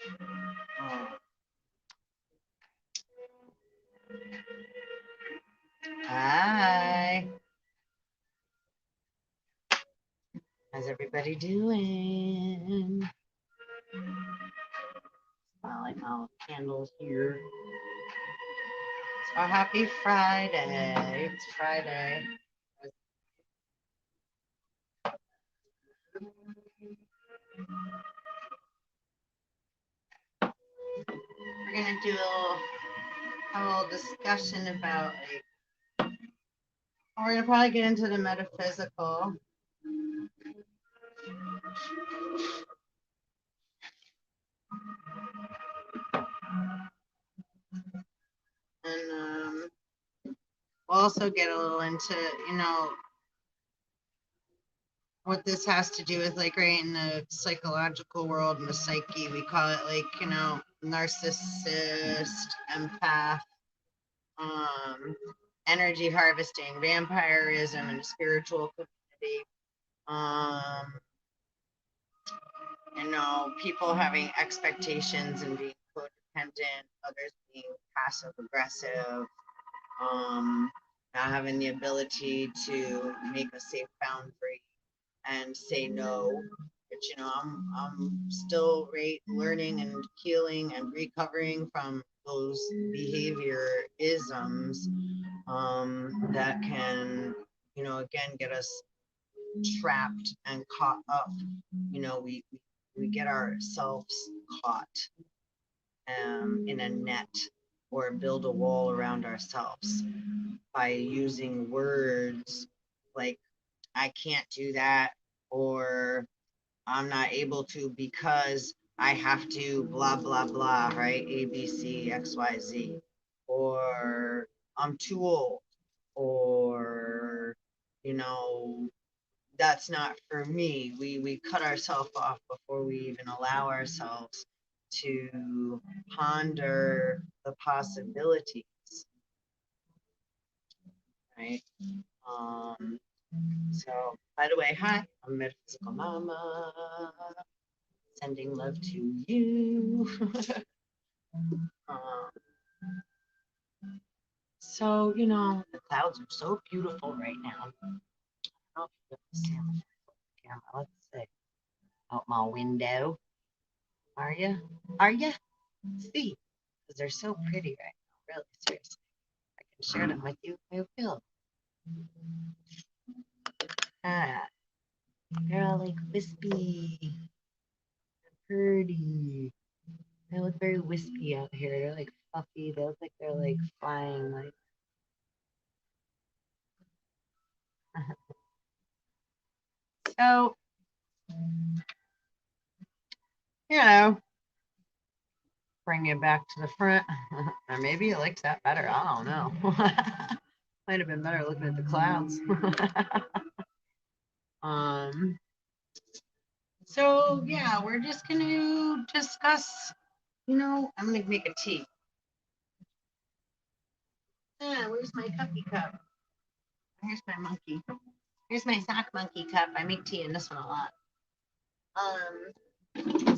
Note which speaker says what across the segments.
Speaker 1: Oh. Hi. How's everybody doing? Smiling all candles here. So happy Friday. It's Friday. We're gonna do a little discussion about we're gonna probably get into the metaphysical. And we'll also get a little into, what this has to do with, like, right in the psychological world and the psyche, we call it, like, narcissist, empath, energy harvesting, vampirism, and spiritual community. Um, people having expectations and being codependent, others being passive aggressive, not having the ability to make a safe boundary and say no. But I'm still learning and healing and recovering from those behavior isms that can, again, get us trapped and caught up. We get ourselves caught in a net or build a wall around ourselves by using words like I can't do that, or I'm not able to because I have to blah blah blah, right? A B C X Y Z, or I'm too old, or you know that's not for me. We cut ourselves off before we even allow ourselves to ponder the possibilities, right? Um, so, by the way, hi, I'm Metaphysical Mama, sending love to you. um, so, the clouds are so beautiful right now. I don't know if you can see on the camera. Let's see. Out my window. Are you? Are you? See? Because they're so pretty right now. Really, seriously. I can share them with you if you feel. Ah, they're all like wispy, pretty. They look very wispy out here. They're like fluffy. They look like they're like flying. Like so, bring it back to the front, or maybe you liked that better. I don't know. Might have been better looking at the clouds. um. So yeah, we're just gonna discuss. I'm gonna make a tea. Ah, where's my cuppy cup? Here's my monkey. Here's my sock monkey cup. I make tea in this one a lot.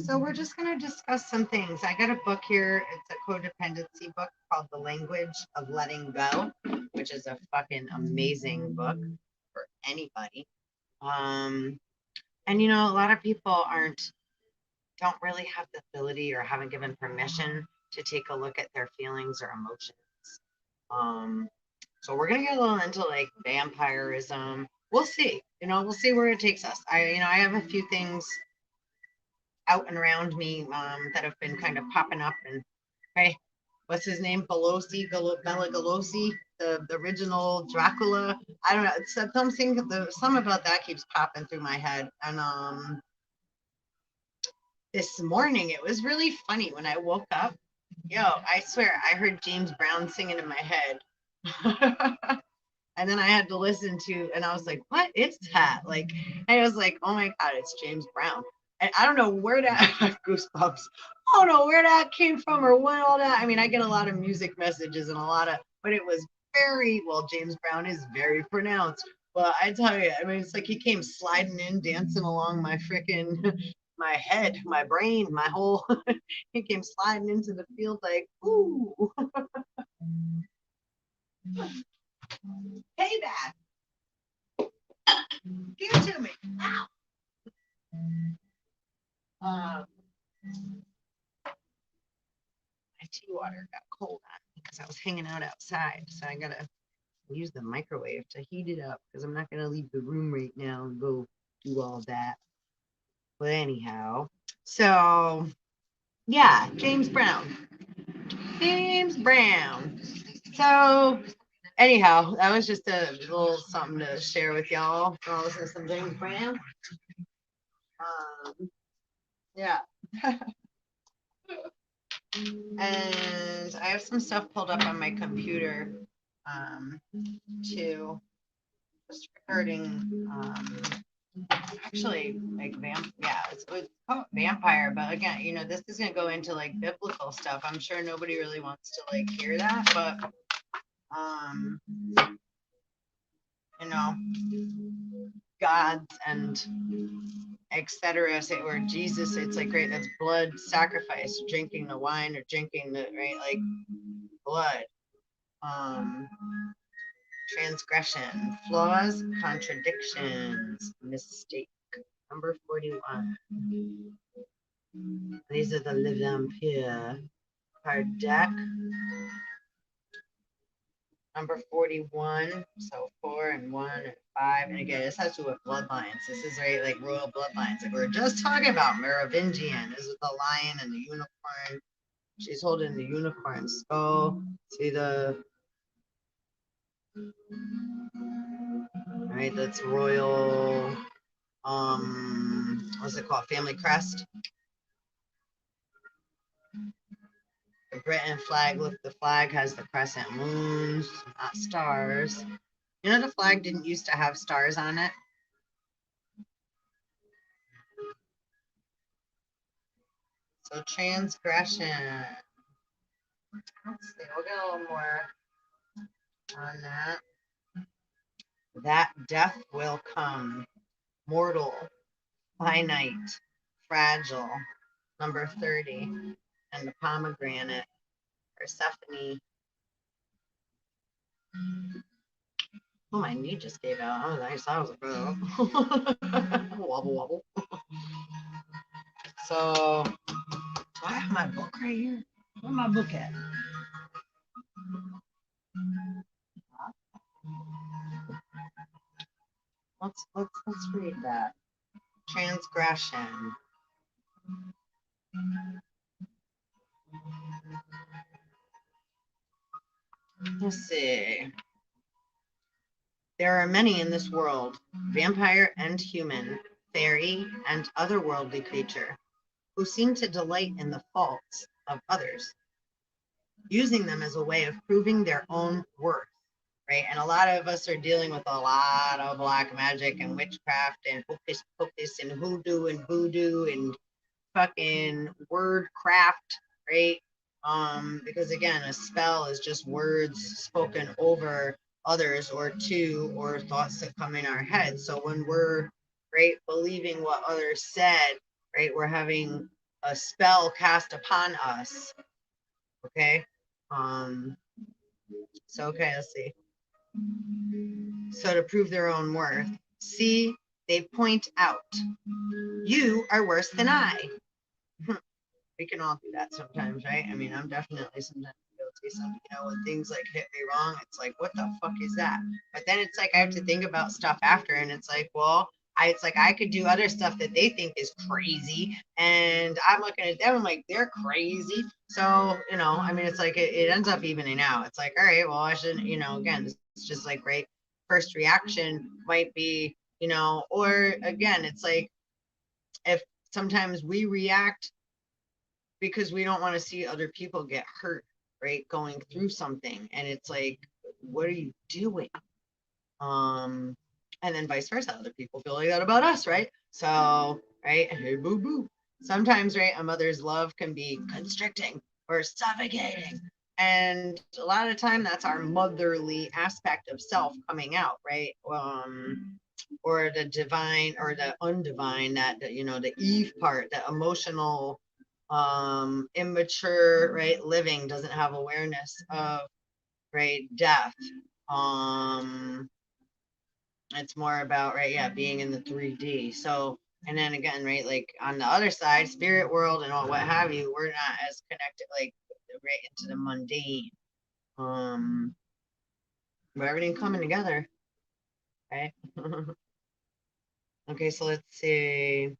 Speaker 1: So we're just going to discuss some things. I got a book here. It's a codependency book called The Language of Letting Go, which is a fucking amazing book for anybody. And a lot of people don't really have the ability or haven't given permission to take a look at their feelings or emotions. So we're gonna get a little into like vampirism. We'll see. We'll see where it takes us. I have a few things out and around me that have been kind of popping up. And hey, what's his name? Bela Lugosi, the original Dracula. I don't know. It's something about that keeps popping through my head. And this morning it was really funny when I woke up. Yo, I swear I heard James Brown singing in my head. And then I had to listen to, and I was like, what is that? Like, and I was like, oh my God, it's James Brown. And I don't know where that goosebumps. I don't know where that came from or what all that. I mean, I get a lot of music messages and but it was James Brown is very pronounced. Well, I tell you, I mean, it's like he came sliding in, dancing along my freaking my head, my brain, my whole, it came sliding into the field like, ooh, hey, that, give it to me. Ow. My tea water got cold on me because I was hanging out outside. So I gotta use the microwave to heat it up because I'm not gonna leave the room right now and go do all that. But anyhow, so yeah, James Brown. James Brown. So anyhow, that was just a little something to share with y'all. I'll listen to some James Brown. Yeah. And I have some stuff pulled up on my computer too. Just regarding actually like it's called vampire, but again, you know, this is gonna go into like biblical stuff. I'm sure nobody really wants to like hear that, but you know, gods and etc. Say, or Jesus, it's like, great, that's blood sacrifice, drinking the wine or drinking the right, like blood. Transgression, flaws, contradictions, mistake. Number 41. These are the Le Vampire card deck. Number 41. So 4 and 1 and 5. And again, this has to do with bloodlines. This is right, like royal bloodlines. Like we were just talking about Merovingian. This is the lion and the unicorn. She's holding the unicorn skull. See the right, that's royal, what's it called? Family crest. The Britain flag, look, the flag has the crescent moons, not stars. You know, the flag didn't used to have stars on it. So transgression. Let's see, we'll get a little more on that. That death will come. Mortal, finite, fragile. Number 30. And the pomegranate. Persephone. Oh, my knee just gave out. Oh, nice. That was a good wobble wobble. So, do I have my book right here? Where's my book at? Let's read that. Transgression. Let's see. There are many in this world, vampire and human, fairy and otherworldly creature, who seem to delight in the faults of others, using them as a way of proving their own worth, right? And a lot of us are dealing with a lot of black magic and witchcraft and hocus pocus and hoodoo and voodoo and fucking word craft, right? Because again, a spell is just words spoken over others or to or thoughts that come in our head. So when we're right believing what others said, right, we're having a spell cast upon us. Okay. So okay, let's see. So to prove their own worth, see, they point out, you are worse than I. We can all do that sometimes, right? I mean, I'm definitely sometimes guilty. Some, you know, when things like hit me wrong, it's like, what the fuck is that? But then it's like I have to think about stuff after, and it's like, well, it's like I could do other stuff that they think is crazy, and I'm looking at them, I'm like, they're crazy. So, you know, I mean, it's like it ends up evening out. It's like, all right, well, I shouldn't, you know, again, it's just like, right, first reaction might be, you know, or again, it's like if sometimes we react because we don't want to see other people get hurt, right? Going through something. And it's like, what are you doing? And then vice versa. Other people feel like that about us, right? So, right, hey, boo boo. Sometimes, right, a mother's love can be constricting or suffocating. And a lot of the time that's our motherly aspect of self coming out, right? or the divine or the undivine, that you know, the Eve part, the emotional, immature, right, living doesn't have awareness of, right, death. um it's more about, right, yeah, being in the 3D. So, and then again, right, like on the other side, spirit world and all what have you, we're not as connected, like right into the mundane. um but everything coming together, right? Okay, so let's see.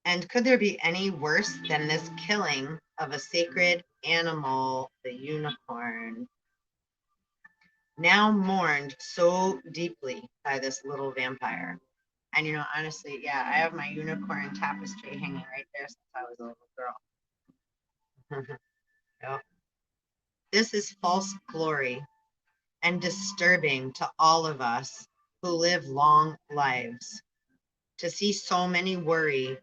Speaker 1: And could there be any worse than this killing of a sacred animal, the unicorn, now mourned so deeply by this little vampire? And you know, honestly, yeah, I have my unicorn tapestry hanging right there since I was a little girl. Yep. This is false glory and disturbing to all of us who live long lives. To see so many worry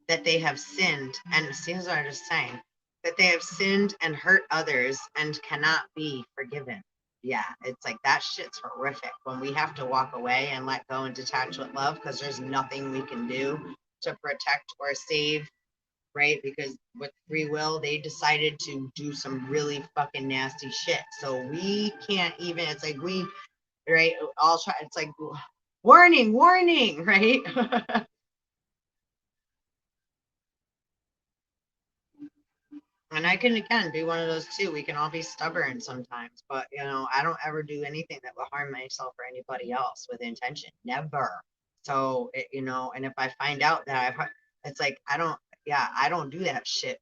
Speaker 1: that they have sinned, and see as I was just saying, that they have sinned and hurt others and cannot be forgiven. Yeah, it's like that shit's horrific when we have to walk away and let go and detach with love because there's nothing we can do to protect or save, right? Because with free will, they decided to do some really fucking nasty shit. So we can't even, it's like we, right, all try, it's like, warning, warning, right? And I can again be one of those too. We can all be stubborn sometimes, but you know, I don't ever do anything that will harm myself or anybody else with intention. Never. So you know, and if I find out that it's like I don't, yeah, I don't do that shit,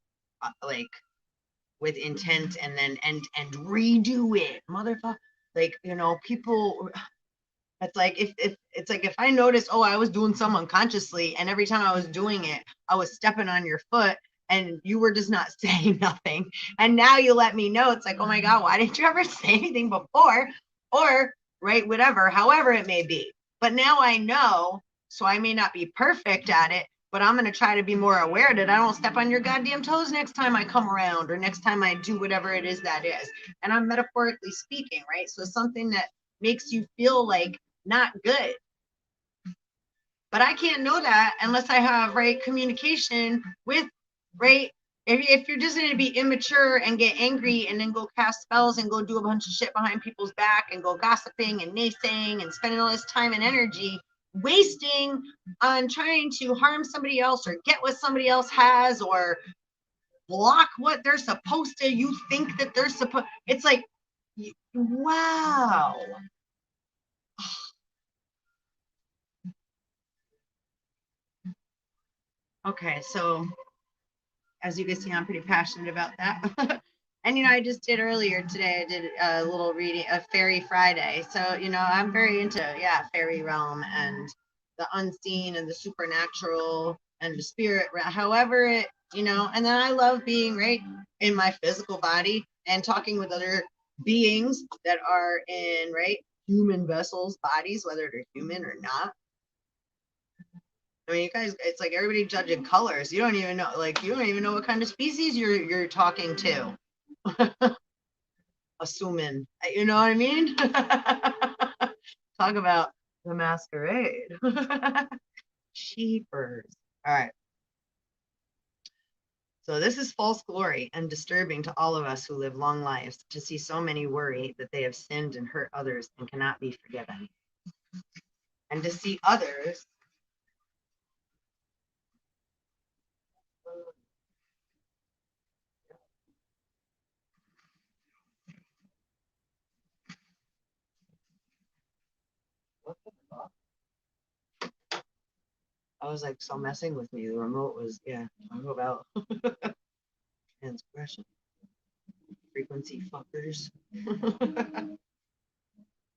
Speaker 1: like with intent and then and redo it, motherfucker. Like you know, people. It's like if it's like if I noticed, oh, I was doing some unconsciously, and every time I was doing it, I was stepping on your foot, and you were just not saying nothing. And now you let me know. It's like, oh my God, why didn't you ever say anything before? Or right, whatever, however it may be. But now I know, so I may not be perfect at it, but I'm gonna try to be more aware that I don't step on your goddamn toes next time I come around or next time I do whatever it is that is. And I'm metaphorically speaking, right? So something that makes you feel like not good. But I can't know that unless I have right communication with, right. If you're just going to be immature and get angry and then go cast spells and go do a bunch of shit behind people's back and go gossiping and naysaying and spending all this time and energy wasting on trying to harm somebody else or get what somebody else has or block what they're supposed to, you think that they're supposed, it's like, wow. Okay, so as you can see, I'm pretty passionate about that. And you know, I just did earlier today, I did a little reading, a fairy Friday. So, you know, I'm very into, yeah, fairy realm and the unseen and the supernatural and the spirit, however it, you know, and then I love being right in my physical body and talking with other beings that are in, right, human vessels, bodies, whether they're human or not. I mean, you guys, it's like everybody judging colors. You don't even know, like, you don't even know what kind of species you're talking to. Assuming, you know what I mean? Talk about the masquerade. Sheepers. All right. So this is false glory and disturbing to all of us who live long lives to see so many worry that they have sinned and hurt others and cannot be forgiven. And to see others. I was like, so messing with me. The remote was, yeah, talk about transgression, frequency fuckers,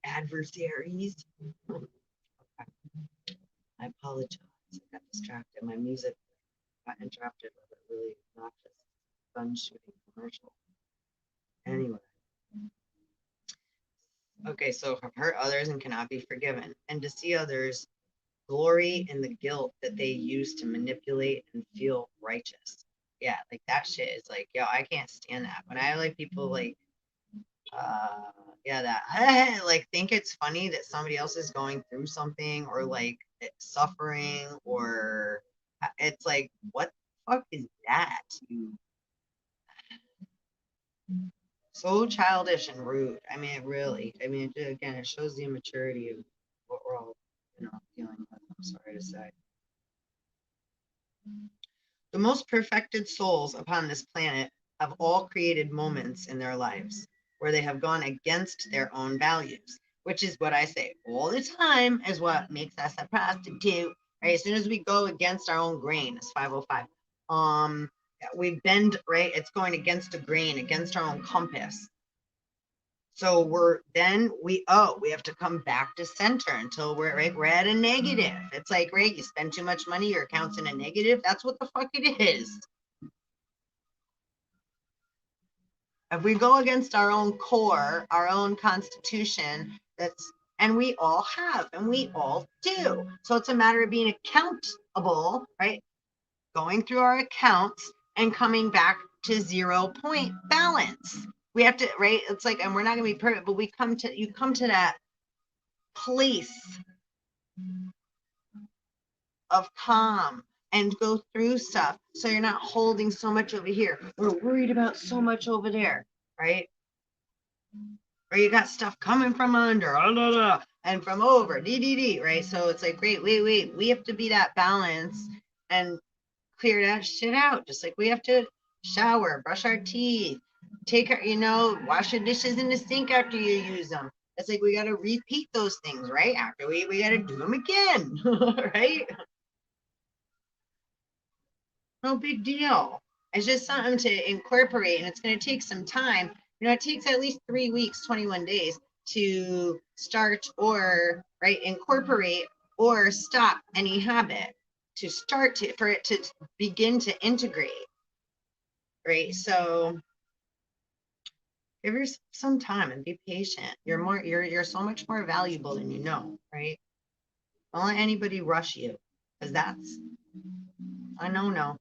Speaker 1: adversaries. I apologize. I got distracted. My music got interrupted with a really obnoxious gun shooting commercial. Anyway, okay, so have hurt others and cannot be forgiven, and to see others glory in the guilt that they use to manipulate and feel righteous. Yeah, like that shit is like, yo, I can't stand that. When I like people like Yeah, that like think it's funny that somebody else is going through something or like suffering or it's like what the fuck is that? You so childish and rude. I mean, it really. I mean, again, it shows the immaturity of what we're all, dealing with. I'm sorry to say. The most perfected souls upon this planet have all created moments in their lives where they have gone against their own values, which is what I say all the time is what makes us a prostitute. Right? As soon as we go against our own grain, it's 505. We bend, right? It's going against the grain, against our own compass. So we have to come back to center until we're at a negative. It's like, right, you spend too much money, your account's in a negative. That's what the fuck it is. If we go against our own core, our own constitution, and we all have, and we all do. So it's a matter of being accountable, right? Going through our accounts and coming back to 0 point balance. We have to, right? It's like, and we're not going to be perfect, but you come to that place of calm and go through stuff so you're not holding so much over here or worried about so much over there, right? Or you got stuff coming from under and from over, right? So it's like, great, wait, we have to be that balance and clear that shit out, just like we have to shower, brush our teeth, wash your dishes in the sink after you use them. It's like we got to repeat those things, right? After we got to do them again, right? No big deal. It's just something to incorporate, and it's going to take some time. It takes at least 3 weeks, 21 days to start or incorporate or stop any habit for it to begin to integrate, right? So give yourself some time and be patient. You're so much more valuable than you know, right? Don't let anybody rush you, because that's a no.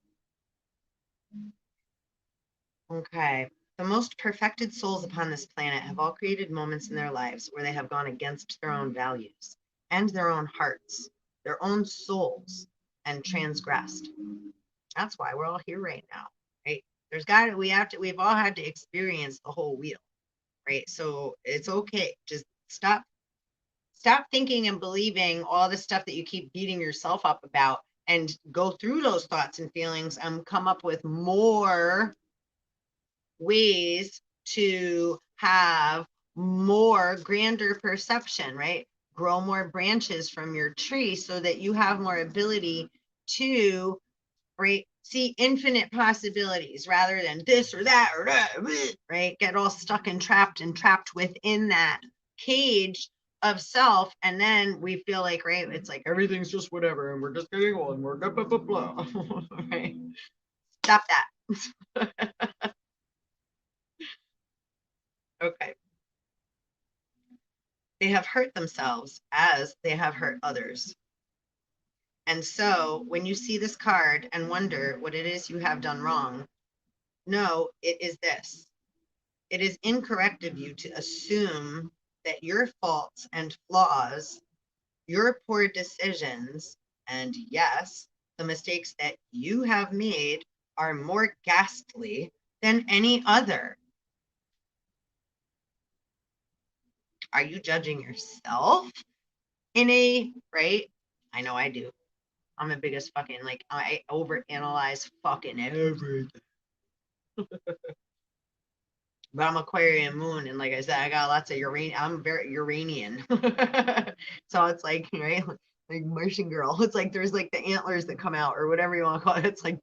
Speaker 1: Okay. The most perfected souls upon this planet have all created moments in their lives where they have gone against their own values and their own hearts, their own souls, and transgressed. That's why we're all here right now, right? We've all had to experience the whole wheel, right? So it's okay. Just stop thinking and believing all the stuff that you keep beating yourself up about and go through those thoughts and feelings and come up with more ways to have more grander perception, right? Grow more branches from your tree so that you have more ability to, right, see infinite possibilities rather than this or that or that, right? Get all stuck and trapped within that cage of self, and then we feel like, right, it's like everything's just whatever and we're just getting old and we're blah blah blah, right? Stop that. Okay. They have hurt themselves as they have hurt others. And so when you see this card and wonder what it is you have done wrong, no, it is this. It is incorrect of you to assume that your faults and flaws, your poor decisions, and yes, the mistakes that you have made are more ghastly than any other. Are you judging yourself right? I know I do. I'm the biggest fucking, like, I overanalyze fucking everything. But I'm Aquarian moon, and like I said, I got lots of Uranian. I'm very Uranian. So it's like, right? Like Martian girl. It's like there's like the antlers that come out or whatever you want to call it. It's like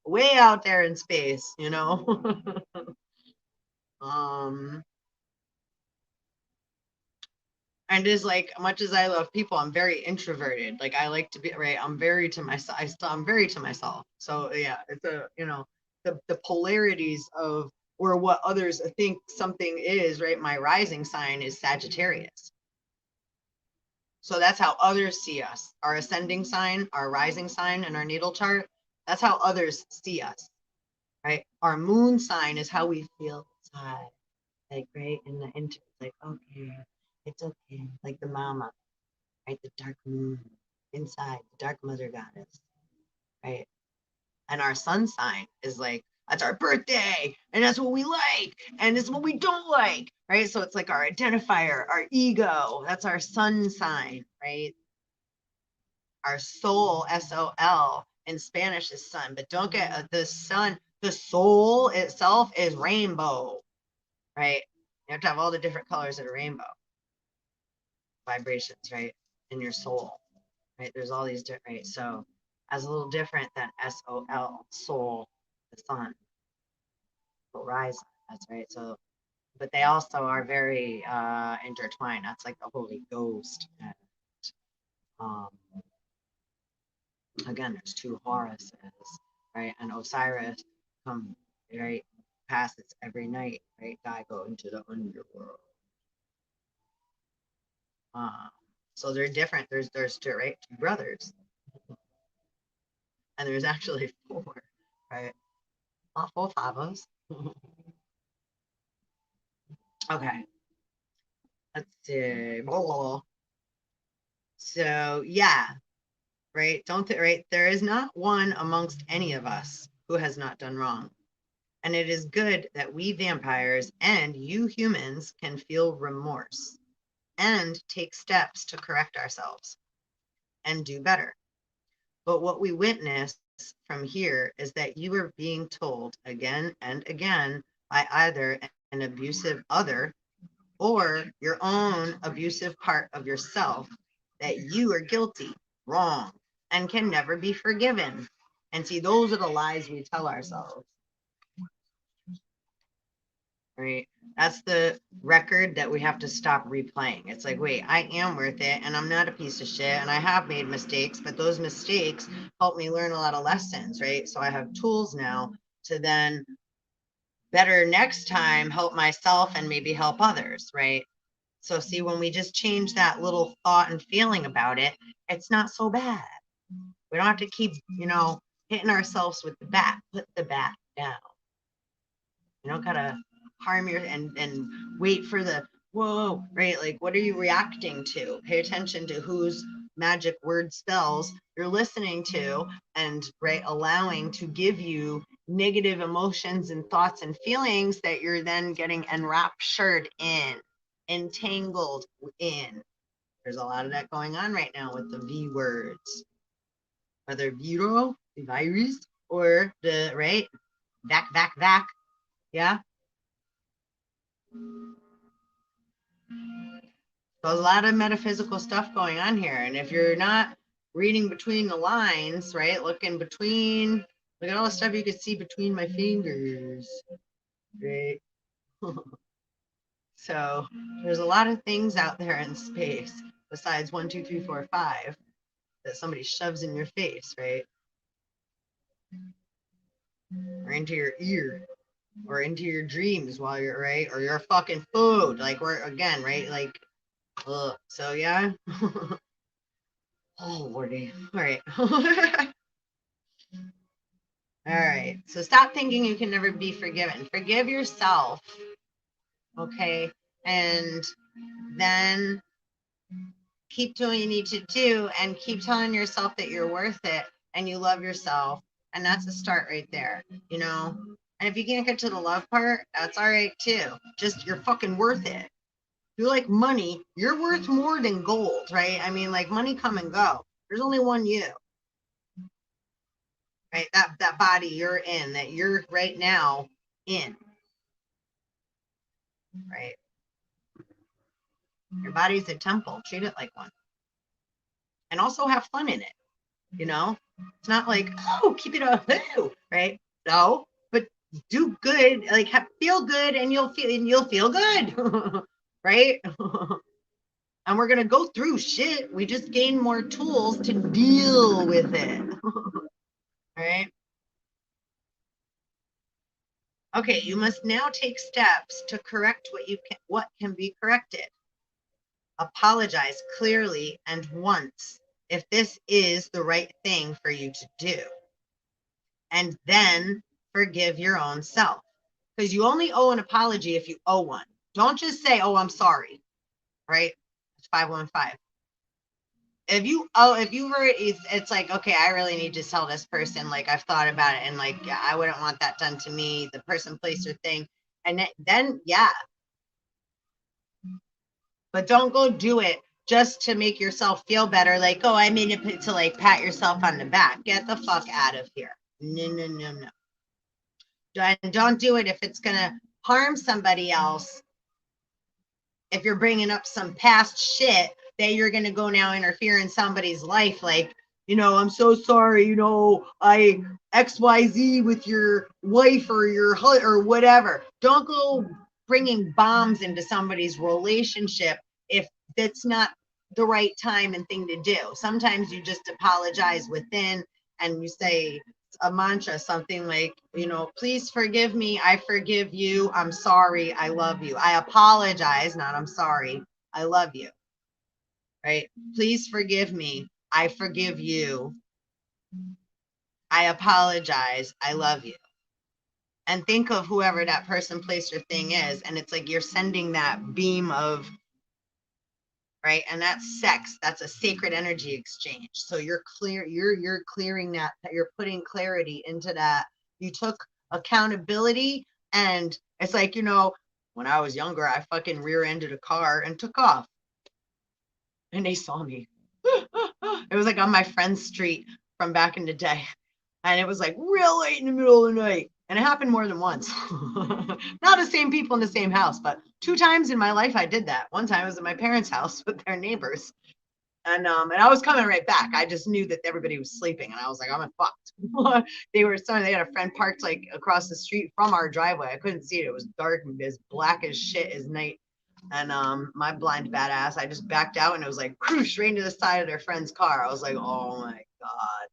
Speaker 1: way out there in space, um and is like, much as I love people, I'm very introverted. Like I like to be, right. I'm very to myself. I'm very to myself. So yeah, it's the polarities of or what others think something is, right? My rising sign is Sagittarius. So that's how others see us. Our ascending sign, our rising sign, and our natal chart. That's how others see us, right? Our moon sign is how we feel inside. like right in the intro, like okay, it's okay, like the mama, right, the dark moon inside, the dark mother goddess, right, and our sun sign is like that's our birthday and that's what we like and it's what we don't like, right? So it's like our identifier, our ego, that's our sun sign, right? Our soul, SOL, in Spanish is sun, but don't get the sun, the soul itself is rainbow, right? You have to have all the different colors of the rainbow vibrations, right? In your soul, right? There's all these different, right? So as a little different than SOL, soul, the sun, horizon, that's right. So, but they also are very intertwined. That's like the Holy Ghost. And, um, again, there's two Horuses, right? And Osiris come right passes every night, right? I go into the underworld. So they're different. There's two, right? Two brothers, and there's actually four, right? Not four fathers. Okay, let's see. So yeah, right? Don't right? There is not one amongst any of us who has not done wrong. And it is good that we vampires and you humans can feel remorse and take steps to correct ourselves and do better. But what we witness from here is that you are being told again and again by either an abusive other or your own abusive part of yourself that you are guilty, wrong, and can never be forgiven. And see, those are the lies we tell ourselves. Right? That's the record that we have to stop replaying. It's like, wait, I am worth it and I'm not a piece of shit and I have made mistakes, but those mistakes help me learn a lot of lessons, right? So I have tools now to then better next time help myself and maybe help others, right? So see, when we just change that little thought and feeling about it, it's not so bad. We don't have to keep, hitting ourselves with the bat. Put the bat down. You don't gotta harm your and wait for the whoa, right? Like, what are you reacting to? Pay attention to whose magic word spells you're listening to and right allowing to give you negative emotions and thoughts and feelings that you're then getting enraptured in, entangled in. There's a lot of that going on right now with the V words, whether viro, virus, or the right vac. Yeah. So a lot of metaphysical stuff going on here. And if you're not reading between the lines, right, look at all the stuff you can see between my fingers, right? So there's a lot of things out there in space besides 1, 2, 3, 4, 5 that somebody shoves in your face, right? Or into your ear or into your dreams while you're right, or your fucking food. Like we're again, right? Like, ugh. So yeah. Oh, Lordy. All right. All right. So stop thinking you can never be forgiven. Forgive yourself. Okay. And then keep doing what you need to do and keep telling yourself that you're worth it and you love yourself. And that's a start right there, And if you can't get to the love part, that's all right too. Just you're fucking worth it. If you like money, you're worth more than gold, right? I mean, like money come and go. There's only one you. Right? That body you're in, that you're right now in. Right? Your body's a temple. Treat it like one. And also have fun in it. It's not like, oh, keep it up, right? No, but do good, like feel good and you'll feel good. Right? And we're gonna go through shit. We just gain more tools to deal with it. Right? Okay, you must now take steps to correct what can be corrected. Apologize clearly and once if this is the right thing for you to do. And then forgive your own self. Because you only owe an apology if you owe one. Don't just say, oh, I'm sorry, right? It's 515. If you heard it's like, okay, I really need to tell this person, like, I've thought about it, and like, yeah, I wouldn't want that done to me. The person, place, or thing. And then yeah. But don't go do it just to make yourself feel better. Like, oh, I made it to like pat yourself on the back. Get the fuck out of here. No, no, no, no. And don't do it if it's going to harm somebody else. If you're bringing up some past shit that you're going to go now interfere in somebody's life, like, I'm so sorry, I XYZ with your wife or your husband or whatever. Don't go bringing bombs into somebody's relationship if that's not the right time and thing to do. Sometimes you just apologize within and you say a mantra, something like, please forgive me, I forgive you, I'm sorry, I love you. I apologize, not I'm sorry, I love you. Right? Please forgive me, I forgive you, I apologize, I love you. And think of whoever that person, place, or thing is, and it's like you're sending that beam of, right? And that's sex. That's a sacred energy exchange. So you're clearing that, you're putting clarity into that. You took accountability, and it's like, when I was younger, I fucking rear-ended a car and took off. And they saw me. It was like on my friend's street from back in the day. And it was like real late in the middle of the night. And it happened more than once. Not the same people in the same house, but 2 times in my life I did that. One time I was at my parents' house with their neighbors. And I was coming right back. I just knew that everybody was sleeping, and I was like, I'm fucked. They had a friend parked like across the street from our driveway. I couldn't see it. It was dark and as black as shit as night. And my blind badass, I just backed out, and it was like whoosh, right into the side of their friend's car. I was like, oh my God.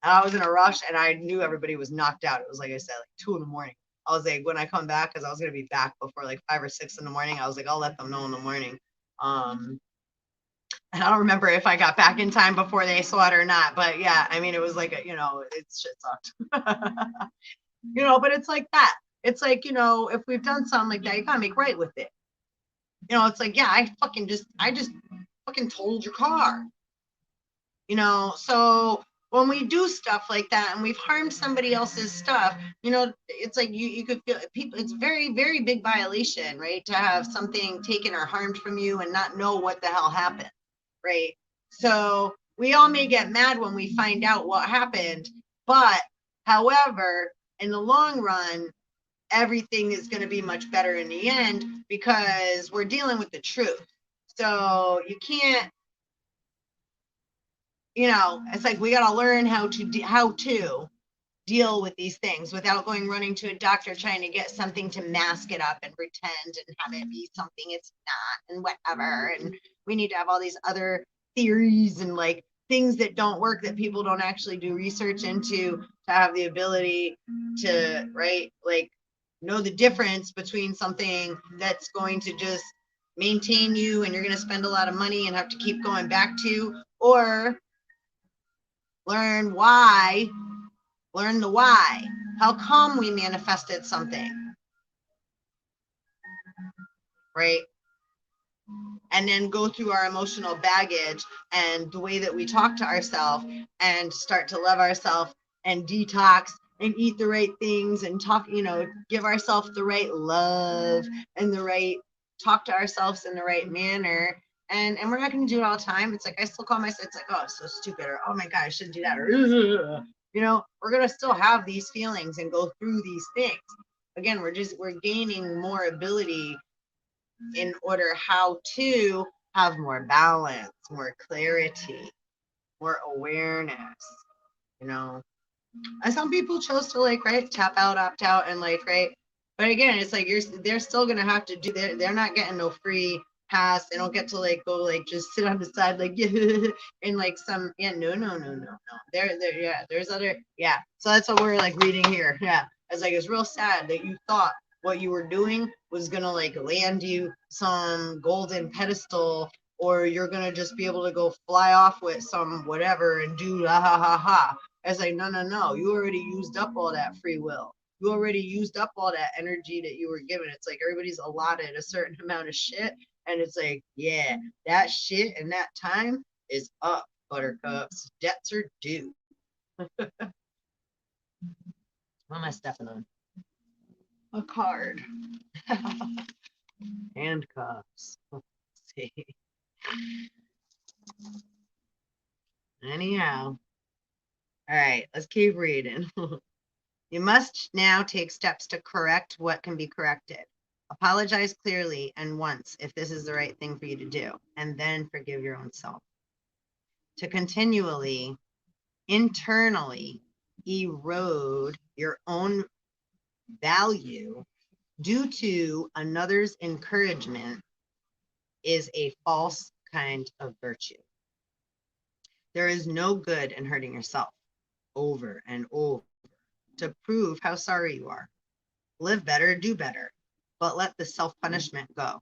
Speaker 1: And I was in a rush, and I knew everybody was knocked out. It was like I said, like 2 a.m. I was like, when I come back, because I was gonna be back before like 5 or 6 a.m, I was like, I'll let them know in the morning. And I don't remember if I got back in time before they saw it or not, but yeah, I mean, it was like it shit sucked. But it's like that. It's like, if we've done something like that, you gotta make right with it. It's like, yeah, I just fucking totaled your car. So when we do stuff like that and we've harmed somebody else's stuff, it's like you could feel people, it's very, very big violation, right? To have something taken or harmed from you and not know what the hell happened, right? So we all may get mad when we find out what happened, but however, in the long run, everything is going to be much better in the end because we're dealing with the truth. So you can't, it's like we got to learn how to deal with these things without going running to a doctor trying to get something to mask it up and pretend and have it be something it's not and whatever. And we need to have all these other theories and like things that don't work that people don't actually do research into to have the ability to, right, like know the difference between something that's going to just maintain you and you're going to spend a lot of money and have to keep going back to, or learn the why. How come we manifested something, right? And then go through our emotional baggage and the way that we talk to ourselves and start to love ourselves and detox and eat the right things and talk, give ourselves the right love and the right talk to ourselves in the right manner. And we're not going to do it all the time. It's like I still call myself, it's like, oh, it's so stupid, or oh my God, I shouldn't do that, or we're going to still have these feelings and go through these things. Again, we're gaining more ability in order how to have more balance, more clarity, more awareness, And some people chose to right, tap out, opt out, and right. But again, it's like they're still gonna have to do. They're not getting no free pass. They don't get to go just sit on the side and some no. There's other So that's what we're reading here. Yeah, it's real sad that you thought what you were doing was gonna land you some golden pedestal, or you're gonna just be able to go fly off with some whatever and do ha ha ha ha. It's no. You already used up all that free will. You already used up all that energy that you were given. It's like everybody's allotted a certain amount of shit. And it's like, yeah, that shit and that time is up, buttercups. Debts are due. What am I stepping on? A card. Handcuffs. Let's see. Anyhow. All right, let's keep reading. You must now take steps to correct what can be corrected. Apologize clearly and once if this is the right thing for you to do, and then forgive your own self. To continually, internally erode your own value due to another's encouragement is a false kind of virtue. There is no good in hurting yourself over and over to prove how sorry you are. Live better, do better, but let the self-punishment go.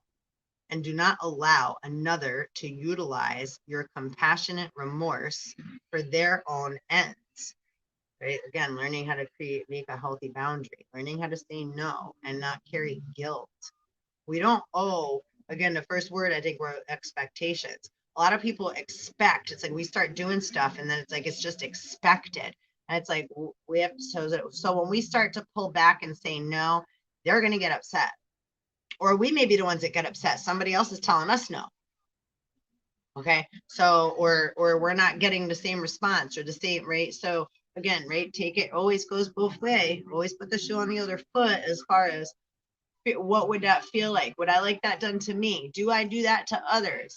Speaker 1: And do not allow another to utilize your compassionate remorse for their own ends. Right? Again, learning how to make a healthy boundary, learning how to say no and not carry guilt. We don't owe, again, the first word I think were expectations. A lot of people expect, it's like we start doing stuff and then it's like it's just expected. And it's like we have to, so when we start to pull back and say no, they're going to get upset. Or we may be the ones that get upset. Somebody else is telling us no. Okay. So, or we're not getting the same response or the same, right? So again, right, take it, always goes both way. Always put the shoe on the other foot as far as what would that feel like? Would I like that done to me? Do I do that to others?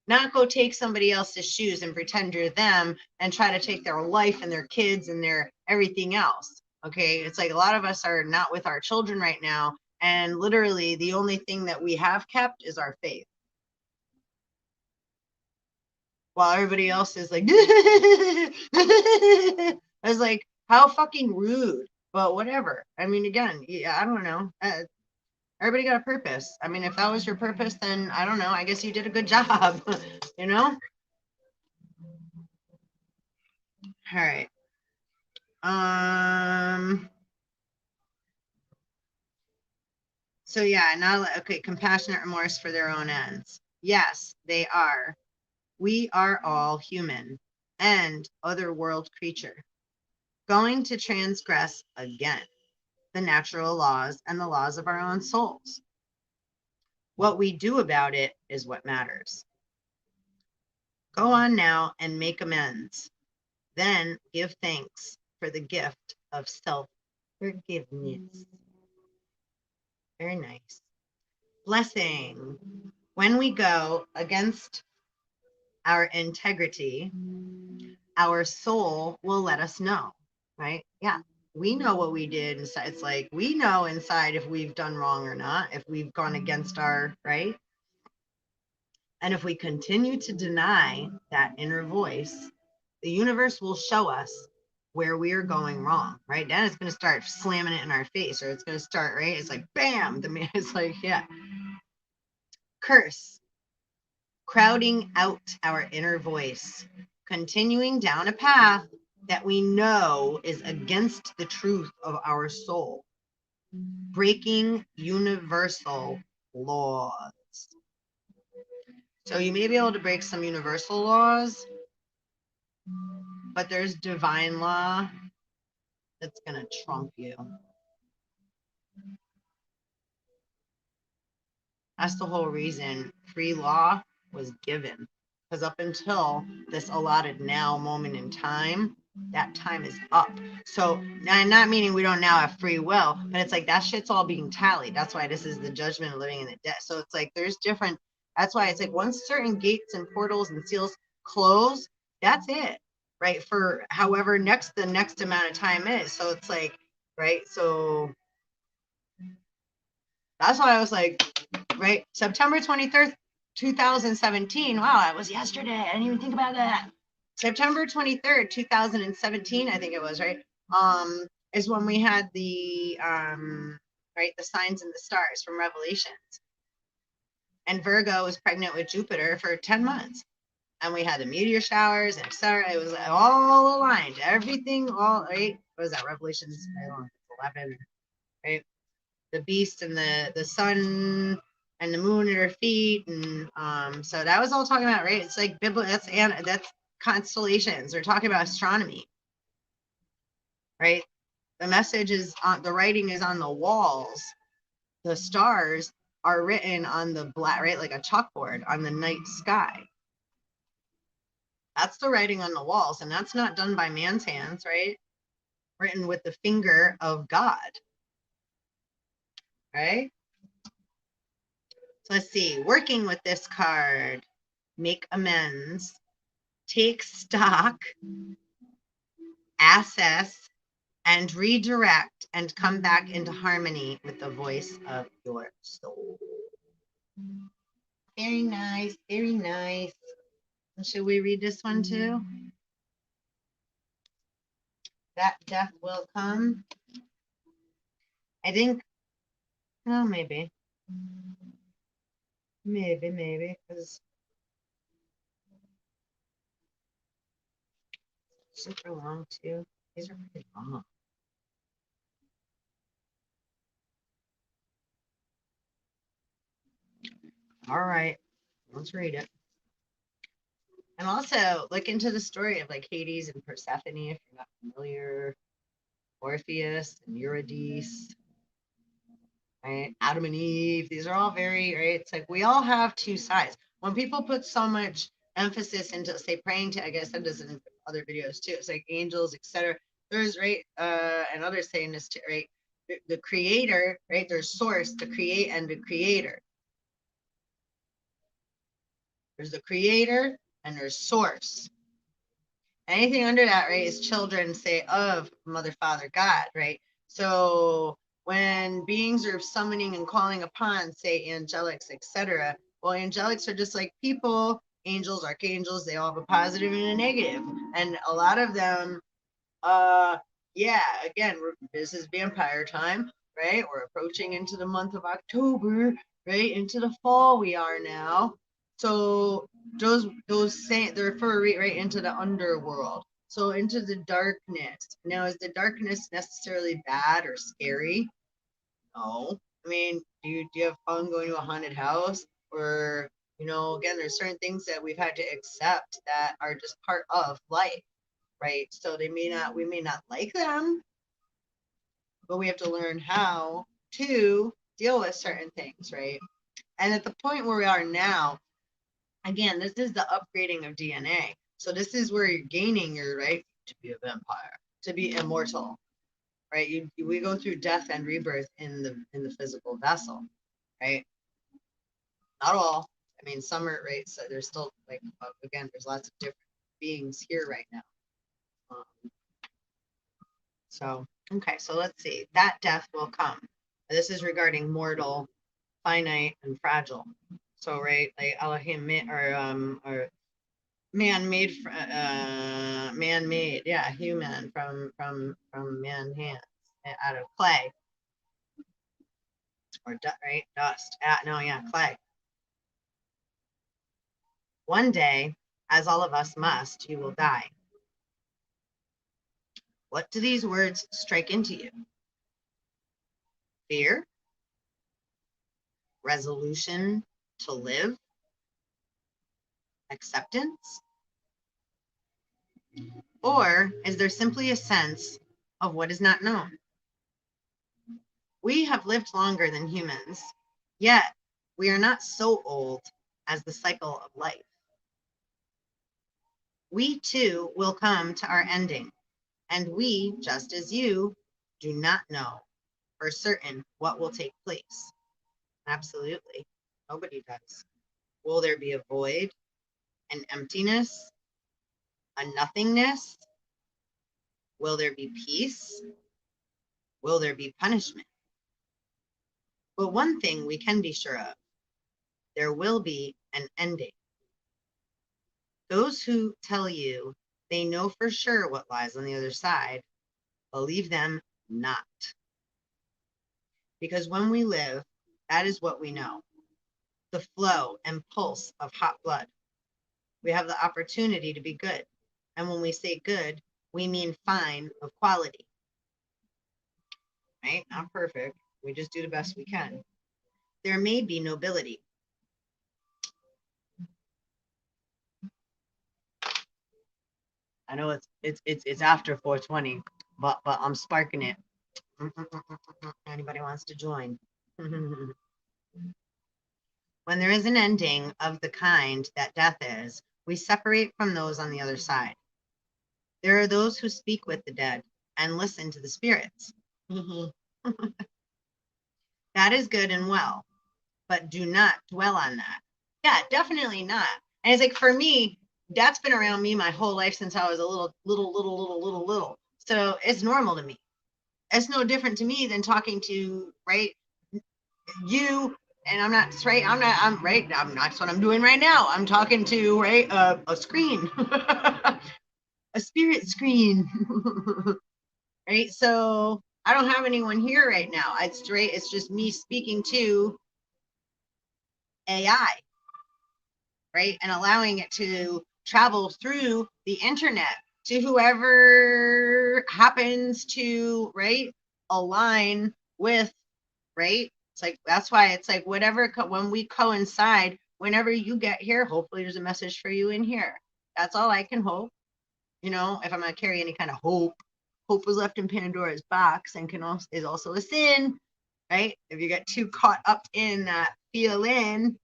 Speaker 1: Not go take somebody else's shoes and pretend you're them and try to take their life and their kids and their everything else. Okay. It's like a lot of us are not with our children right now. And literally the only thing that we have kept is our faith. While everybody else is like, I was like, how fucking rude, but whatever. I mean, again, yeah, I don't know. Everybody got a purpose. I mean, if that was your purpose, then I don't know. I guess you did a good job, you know? All right. So yeah, now, okay, compassionate remorse for their own ends. Yes, they are. We are all human and other world creature going to transgress again the natural laws and the laws of our own souls. What we do about it is what matters. Go on now and make amends. Then give thanks for the gift of self-forgiveness. Very nice. Blessing. When we go against our integrity, our soul will let us know, right? Yeah. We know what we did inside. It's like we know inside if we've done wrong or not, if we've gone against our, right? And if we continue to deny that inner voice, the universe will show us where we are going wrong, right? Then it's going to start slamming it in our face, or it's going to start, right? It's like, bam, it's like, yeah. Curse, crowding out our inner voice, continuing down a path that we know is against the truth of our soul, breaking universal laws. So you may be able to break some universal laws, but there's divine law that's going to trump you. That's the whole reason free law was given. Because up until this allotted now moment in time, that time is up. So, not meaning we don't now have free will, but it's like that shit's all being tallied. That's why this is the judgment of living in the dead. So it's like there's different, that's why it's like once certain gates and portals and seals close, that's it, right? For however the next amount of time is. So it's like, right? So that's why I was like, right? September 23rd, 2017. Wow, that was yesterday. I didn't even think about that. September 23rd, 2017, I think it was, right? Is when we had the right, the signs and the stars from Revelations. And Virgo was pregnant with Jupiter for 10 months. And we had the meteor showers and etc. It was all aligned. Everything, all right. What was that? Revelations 11. right? The beast and the sun and the moon at her feet, and so that was all talking about, right? It's like biblical. That's constellations. They're talking about astronomy, right? The message is on the writing is on the walls. The stars are written on the black, right, like a chalkboard on the night sky. That's the writing on the walls, and that's not done by man's hands, right? Written with the finger of God, right? So let's see. Working with this card, make amends, take stock, assess, and redirect, and come back into harmony with the voice of your soul. Very nice, very nice. Should we read this one too? That death will come. I think, oh, maybe, because super long too. These are pretty long. All right, let's read it. And also look into the story of like Hades and Persephone if you're not familiar. Orpheus and Eurydice, right? Adam and Eve. These are all very, right? It's like we all have two sides. When people put so much emphasis into, say, praying to, I guess I said this in other videos too. It's like angels, etc. There's, right, and others saying this too, right? The creator, right? There's source, the create, and the creator. There's the creator and there's source. Anything under that, right, is children, say, of Mother, Father, God, right? So when beings are summoning and calling upon, say, angelics, etc., well, angelics are just like people, angels, archangels, they all have a positive and a negative. And a lot of them, yeah, again, this is vampire time, right? We're approaching into the month of October, right? Into the fall we are now. So those say they refer right into the underworld. So into the darkness. Now, is the darkness necessarily bad or scary? No. I mean, do you have fun going to a haunted house? Or, again, there's certain things that we've had to accept that are just part of life, right? So we may not like them, but we have to learn how to deal with certain things, right? And at the point where we are now, again, this is the upgrading of DNA. So this is where you're gaining your right to be a vampire, to be immortal, right? We go through death and rebirth in the physical vessel, right? Not all. I mean, some are, right? So there's still, like, again, there's lots of different beings here right now. So, okay, so let's see. That death will come. This is regarding mortal, finite, and fragile. So, right, like Elohim or man-made, man-made, yeah, human from man hands out of clay or right, dust. No, yeah, clay. One day, as all of us must, you will die. What do these words strike into you? Fear? Resolution to live? Acceptance? Or is there simply a sense of what is not known? We have lived longer than humans, yet we are not so old as the cycle of life. We too will come to our ending, and we, just as you, do not know for certain what will take place. Absolutely. Nobody does. Will there be a void, an emptiness, a nothingness? Will there be peace? Will there be punishment? But one thing we can be sure of, there will be an ending. Those who tell you they know for sure what lies on the other side, believe them not. Because when we live, that is what we know. The flow and pulse of hot blood. We have the opportunity to be good. And when we say good, we mean fine, of quality. right? Not perfect. We just do the best we can. There may be nobility. I know it's after 420, but I'm sparking it. Anybody wants to join? When there is an ending of the kind that death is, we separate from those on the other side. There are those who speak with the dead and listen to the spirits. That is good and well, but do not dwell on that. Yeah, definitely not. And it's like, for me, that's been around me my whole life since I was a little. So it's normal to me. It's no different to me than talking to, right, you. And I'm not right. I'm right. That's what I'm doing right now. I'm talking to, right, a screen, a spirit screen. Right. So I don't have anyone here right now. It's just me speaking to AI, right? And allowing it to travel through the internet to whoever happens to, right, align with, right? It's like, that's why it's like, whatever, when we coincide, whenever you get here, hopefully there's a message for you in here. That's all I can hope. You know, if I'm going to carry any kind of hope, hope was left in Pandora's box and is also a sin, right? If you get too caught up in that feeling,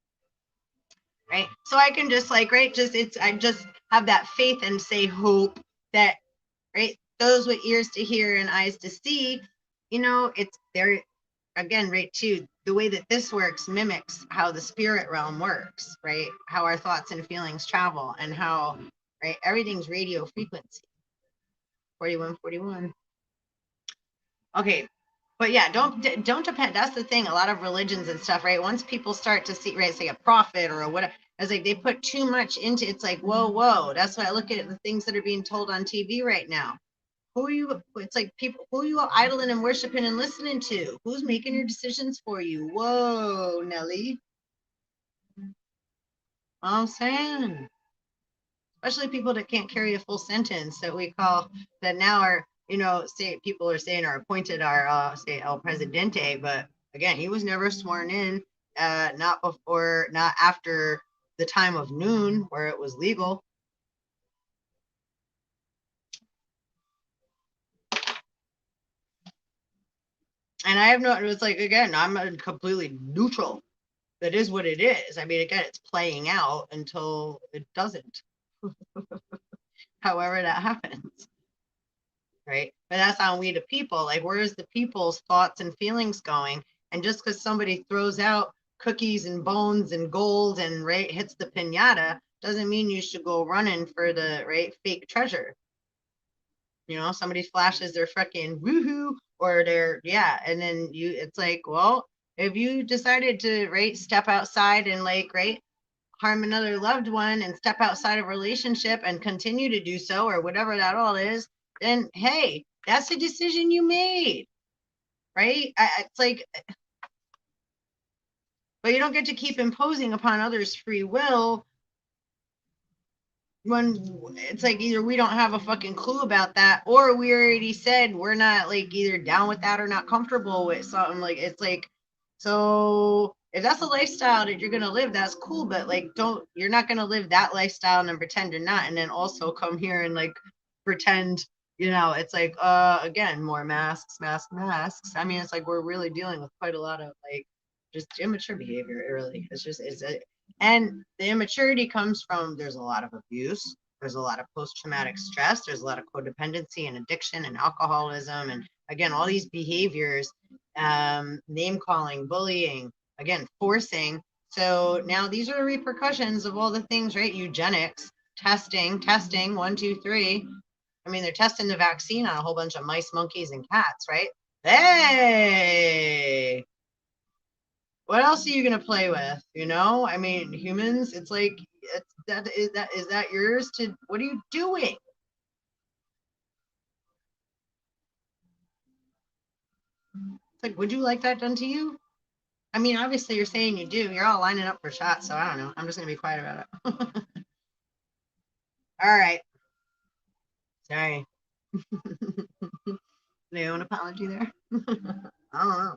Speaker 1: right? So I can just like, right, I just have that faith and say hope that, right, those with ears to hear and eyes to see, you know, it's there again, right, too. The way that this works mimics how the spirit realm works, right? How our thoughts and feelings travel, and how, right, everything's radio frequency. 4141. Okay. But yeah, don't depend. That's the thing. A lot of religions and stuff, right? Once people start to see, right, say a prophet or a whatever, it's like they put too much into. It's like, whoa. That's why I look at the things that are being told on TV right now. Who are you? It's like, people. Who are you idling and worshiping and listening to? Who's making your decisions for you? Whoa, Nelly. I'm saying, especially people that can't carry a full sentence, that we call, that now are, you know, say people are saying are appointed our say El Presidente, but again, he was never sworn in, not before, not after the time of noon where it was legal. And I have no, it's like, again, I'm completely neutral. That is what it is. I mean, again, it's playing out until it doesn't, however that happens. Right? But that's on we the people. Like, where's the people's thoughts and feelings going? And just because somebody throws out cookies and bones and gold and, right, hits the pinata doesn't mean you should go running for the, right, fake treasure. You know, somebody flashes their freaking woohoo or their, yeah, and then it's like, well, if you decided to, right, step outside and, like, right, harm another loved one and step outside of a relationship and continue to do so, or whatever that all is, then hey, that's a decision you made, right? It's like, but you don't get to keep imposing upon others free will when it's like, either we don't have a fucking clue about that, or we already said we're not, like, either down with that or not comfortable with something. Like, it's like, so if that's a lifestyle that you're gonna live, that's cool, but like, you're not gonna live that lifestyle and then pretend you're not, and then also come here and like pretend, you know. It's like, again, more masks. I mean, it's like we're really dealing with quite a lot of, like, just immature behavior. It really, and the immaturity comes from, there's a lot of abuse, there's a lot of post-traumatic stress, there's a lot of codependency and addiction and alcoholism, and again, all these behaviors, name calling, bullying, again, forcing. So now these are the repercussions of all the things, right? Eugenics, testing, 1, 2, 3. I mean, they're testing the vaccine on a whole bunch of mice, monkeys, and cats, right? Hey, what else are you gonna play with? You know, I mean, humans. It's like, is that yours to? What are you doing? It's like, would you like that done to you? I mean, obviously, you're saying you do. You're all lining up for shots, so I don't know. I'm just gonna be quiet about it. All right. Sorry. No apology there. I don't know.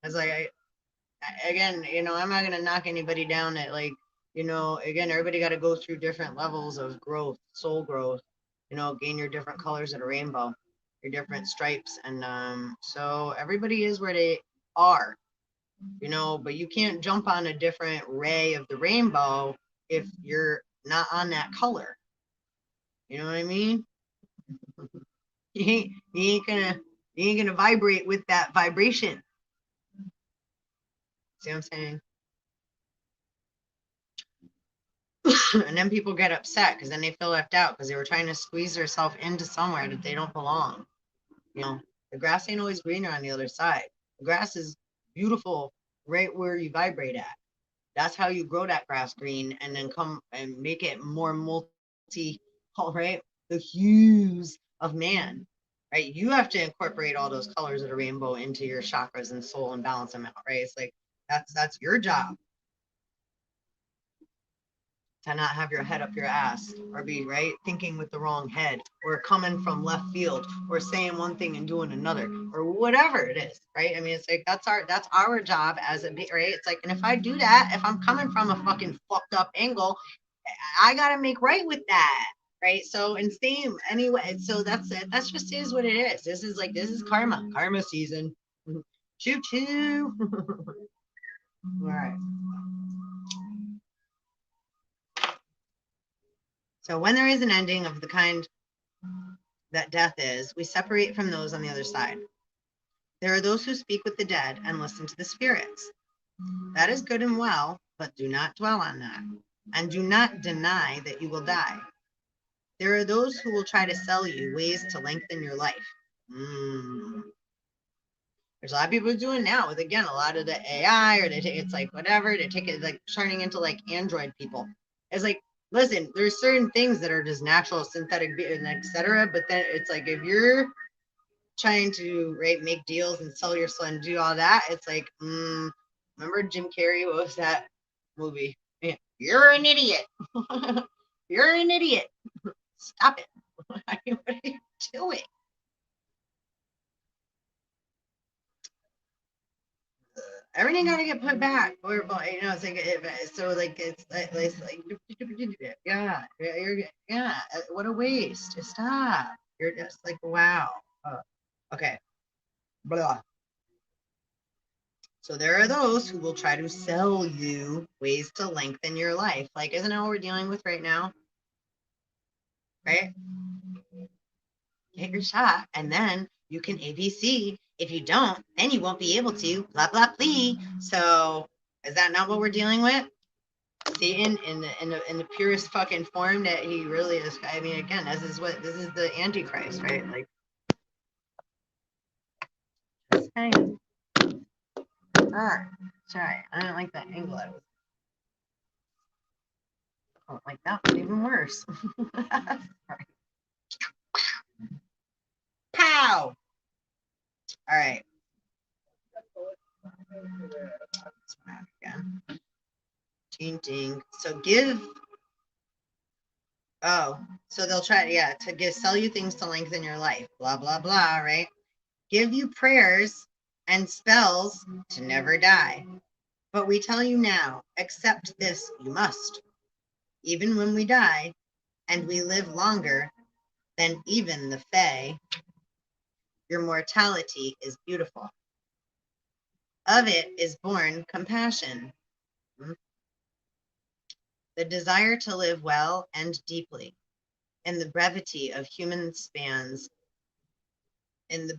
Speaker 1: It's like again, I'm not gonna knock anybody down at like, again, everybody got to go through different levels of growth, soul growth. Gain your different colors of the rainbow, your different stripes, and so everybody is where they are. But you can't jump on a different ray of the rainbow if you're not on that color. You know what I mean? You ain't gonna vibrate with that vibration. See what I'm saying? And then people get upset because then they feel left out because they were trying to squeeze themselves into somewhere that they don't belong. The grass ain't always greener on the other side. The grass is beautiful right where you vibrate at. That's how you grow that grass green and then come and make it more multi, all right? The hues of man, right? You have to incorporate all those colors of the rainbow into your chakras and soul and balance them out, right? It's like that's your job. To not have your head up your ass or be right thinking with the wrong head or coming from left field or saying one thing and doing another or whatever it is, right? I mean, it's like that's our job as a right. It's like, and if I do that, if I'm coming from a fucking fucked up angle, I gotta make right with that, right? So and same anyway. So that's it. That's just is what it is. This is karma season. Choo choo. All right. So when there is an ending of the kind that death is, we separate from those on the other side. There are those who speak with the dead and listen to the spirits. That is good and well, but do not dwell on that. And do not deny that you will die. There are those who will try to sell you ways to lengthen your life. There's a lot of people doing now with, again, a lot of the AI, or it's like whatever, they take it like turning into like android people. It's like, listen, there's certain things that are just natural, synthetic, and etc. But then it's like if you're trying to make deals and sell your son and do all that, it's like, remember Jim Carrey? What was that movie? Yeah. You're an idiot. You're an idiot. Stop it. What are you doing? Everything got to get put back. It's like, so like, it's like yeah, what a waste. Stop. You're just like, wow. Okay. Blah. So there are those who will try to sell you ways to lengthen your life. Like, isn't that what we're dealing with right now? Right? Get your shot, and then you can ABC. If you don't, then you won't be able to. Blah blah blah. So, is that not what we're dealing with? Satan in the purest fucking form that he really is. I mean, again, this is the Antichrist, right? Like, that's kind of. Sorry, I don't like that angle. Oh, like that was even worse. Pow! All right. Again. Ding ding. So give. Oh, so they'll try, to sell you things to lengthen your life. Blah blah blah. Right? Give you prayers and spells to never die. But we tell you now, accept this you must. Even when we die, and we live longer than even the Fae, your mortality is beautiful. Of it is born compassion, the desire to live well and deeply. In the brevity of human spans is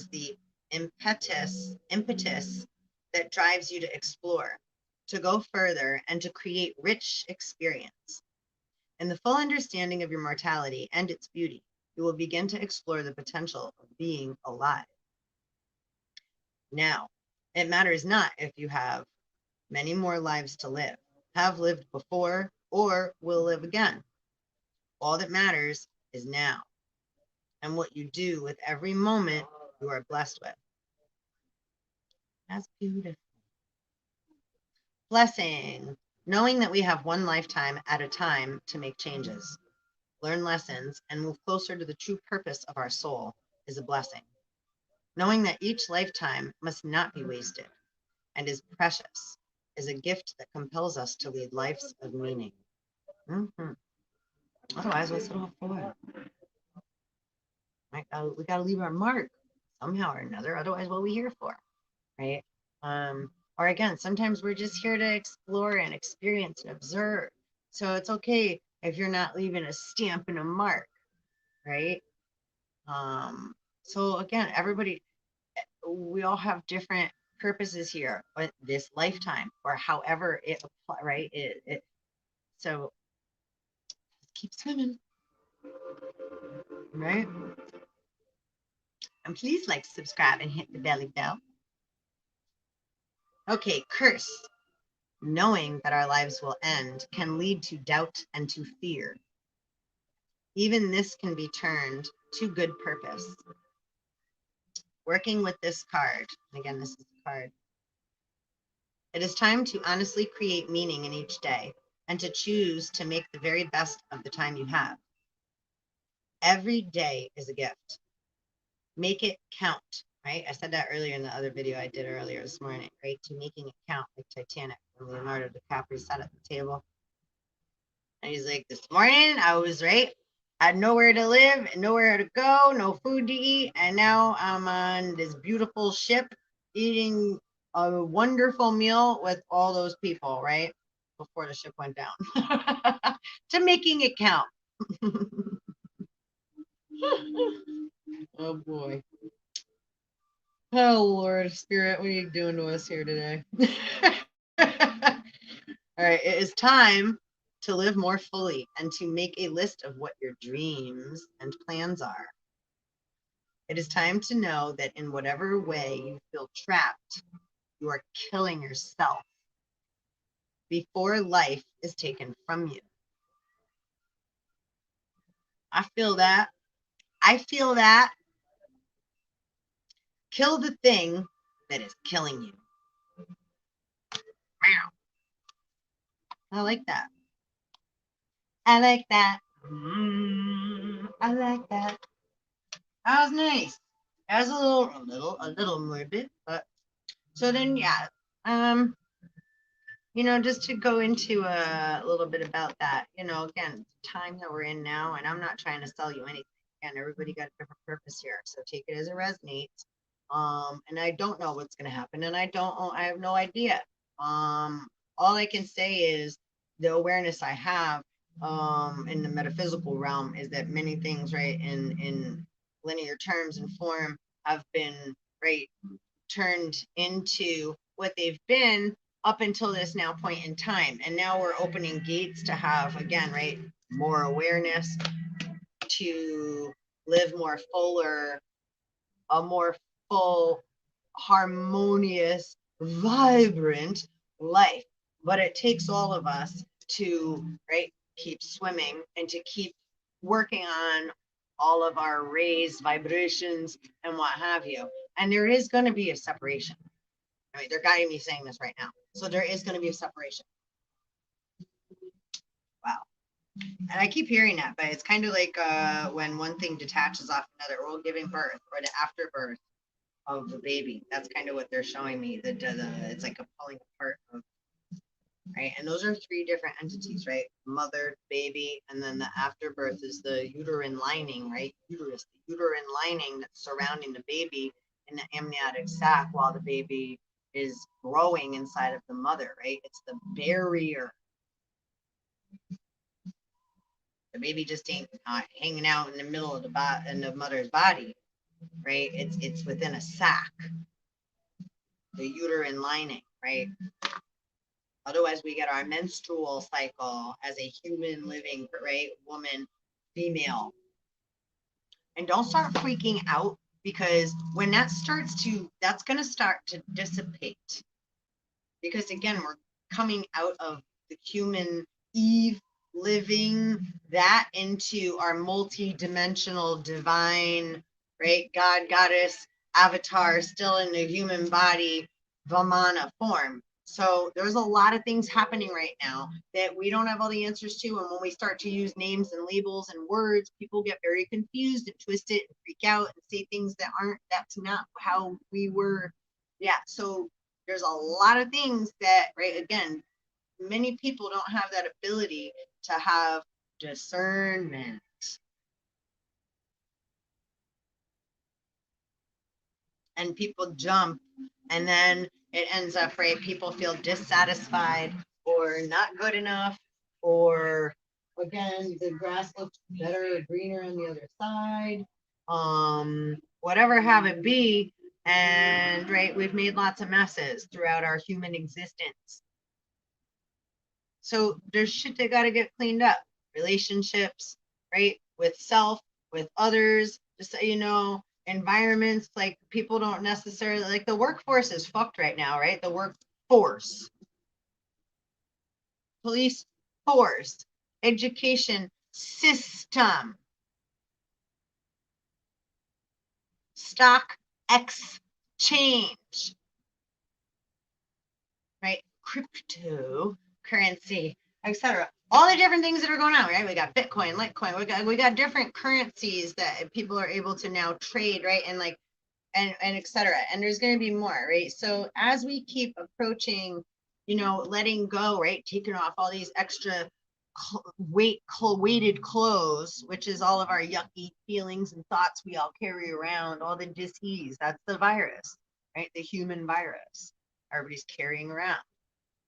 Speaker 1: the impetus that drives you to explore, to go further, and to create rich experience. In the full understanding of your mortality and its beauty, you will begin to explore the potential of being alive. Now, it matters not if you have many more lives to live, have lived before, or will live again. All that matters is now, and what you do with every moment you are blessed with. That's beautiful. Blessing, knowing that we have one lifetime at a time to make changes. learn lessons, and move closer to the true purpose of our soul is a blessing. Knowing that each lifetime must not be wasted and is precious is a gift that compels us to lead lives of meaning. Mm-hmm. Otherwise, what's it all for? Right? We got to leave our mark somehow or another. Otherwise, what are we here for? Right? Or again, sometimes we're just here to explore and experience and observe. So it's okay if you're not leaving a stamp and a mark, right? So again, everybody, we all have different purposes here, but this lifetime or however it apply, right? So keep swimming, right? And please like, subscribe, and hit the belly bell. Okay, curse. Knowing that our lives will end can lead to doubt and to fear. Even this can be turned to good purpose. Working with this card, again, this is the card. It is time to honestly create meaning in each day and to choose to make the very best of the time you have. Every day is a gift. Make it count, right? I said that earlier in the other video I did earlier this morning, right? To making it count, like Titanic, when Leonardo DiCaprio sat at the table. And he's like, this morning I was right. I had nowhere to live and nowhere to go, no food to eat. And now I'm on this beautiful ship eating a wonderful meal with all those people, right? Before the ship went down. To making it count. Oh boy. Oh Lord, Spirit, what are you doing to us here today? All right, it is time to live more fully and to make a list of what your dreams and plans are. It is time to know that in whatever way you feel trapped, you are killing yourself before life is taken from you. I feel that. I feel that. Kill the thing that is killing you. I like that. I like that. I like that. That was nice. That was a little morbid, but so then yeah. Just to go into a little bit about that, again, time that we're in now, and I'm not trying to sell you anything. Again, everybody got a different purpose here, so take it as it resonates. And I don't know what's going to happen, and I have no idea. All I can say is the awareness I have, in the metaphysical realm is that many things, right, in linear terms and form have been, right, turned into what they've been up until this now point in time. And now we're opening gates to have, again, right, more awareness, to live more fuller, a more full, harmonious, vibrant life. But it takes all of us to, right, keep swimming and to keep working on all of our raised vibrations and what have you. And there is going to be a separation. I mean, they're guiding me saying this right now. So there is going to be a separation. Wow. And I keep hearing that, but it's kind of like when one thing detaches off another, or giving birth, or the afterbirth of the baby. That's kind of what they're showing me. It's like a pulling apart of, right? And those are three different entities, right? Mother, baby, and then the afterbirth is the uterine lining, right? Uterus, the uterine lining that's surrounding the baby in the amniotic sac while the baby is growing inside of the mother, right? It's the barrier. The baby just ain't hanging out in the middle of the mother's body, right? It's within a sac, the uterine lining, right? Otherwise, we get our menstrual cycle as a human living, right? Woman, female. And don't start freaking out, because when that's going to start to dissipate. Because again, we're coming out of the human Eve living that into our multi-dimensional divine, right? God, goddess, avatar, still in the human body, Vamana form. So there's a lot of things happening right now that we don't have all the answers to. And when we start to use names and labels and words, people get very confused and twist it and freak out and say things that aren't, that's not how we were. Yeah. So there's a lot of things that, right, again, many people don't have that ability to have discernment. And people jump, and then it ends up, right, people feel dissatisfied or not good enough, or again, the grass looks better or greener on the other side, whatever have it be. And right, we've made lots of messes throughout our human existence. So there's shit that got to get cleaned up. Relationships, right, with self, with others, just so you know, environments, like people don't necessarily, like the workforce is fucked right now, right? The workforce, police force, education system, stock exchange, right? Cryptocurrency, etc. All the different things that are going on, right? We got Bitcoin, Litecoin, we got different currencies that people are able to now trade, right? And like and etc. And there's going to be more, right? So as we keep approaching, you know, letting go, right, taking off all these extra weighted clothes, which is all of our yucky feelings and thoughts we all carry around, all the dis-ease, that's the virus, right? The human virus everybody's carrying around.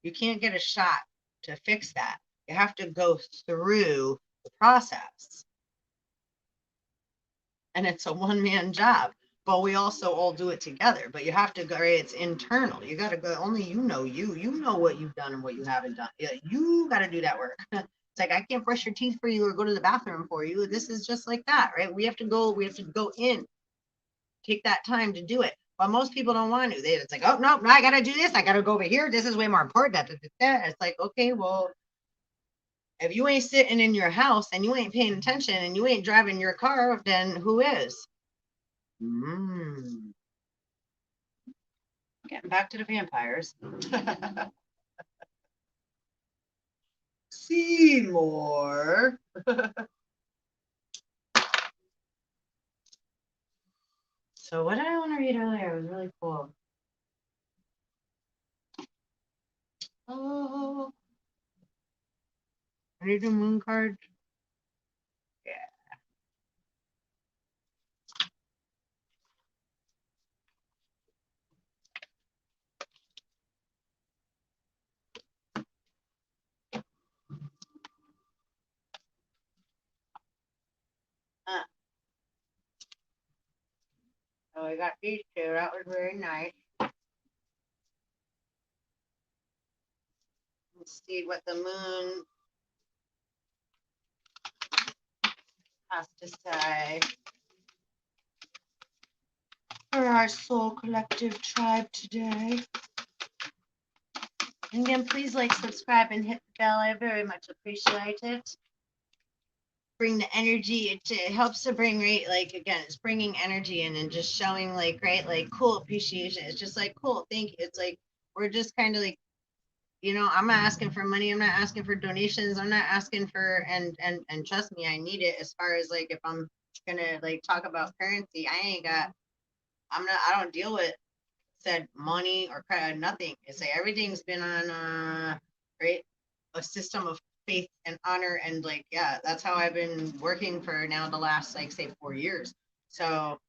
Speaker 1: You can't get a shot to fix that. You have to go through the process. And it's a one-man job, but we also all do it together. But you have to go, right? It's internal. You got to go, only you know what you've done and what you haven't done. Yeah, you got to do that work. It's like, I can't brush your teeth for you or go to the bathroom for you. This is just like that, right? We have to go in, take that time to do it. But most people don't want to. It's like, oh, no, I got to do this. I got to go over here. This is way more important. It's like, okay, well, if you ain't sitting in your house and you ain't paying attention and you ain't driving your car, then who is? Getting back to the vampires. Seymour. So what did I want to read earlier? It was really cool. Oh, I need a moon card. Yeah. So I got these two. That was very nice. Let's see what the moon has to say for our soul collective tribe today. And again, please like, subscribe, and hit the bell. I very much appreciate it. Bring the energy. It helps to bring, right, like, again, it's bringing energy in and just showing, like, right, like, cool appreciation. It's just like, cool, thank you. It's like, we're just kind of like, you know, I'm not asking for money. I'm not asking for donations. I'm not asking for, and trust me, I need it. As far as like, if I'm gonna like talk about currency, I don't deal with said money or nothing. It's like everything's been on right, a system of faith and honor, and like, yeah, that's how I've been working for now the last, like, say 4 years. So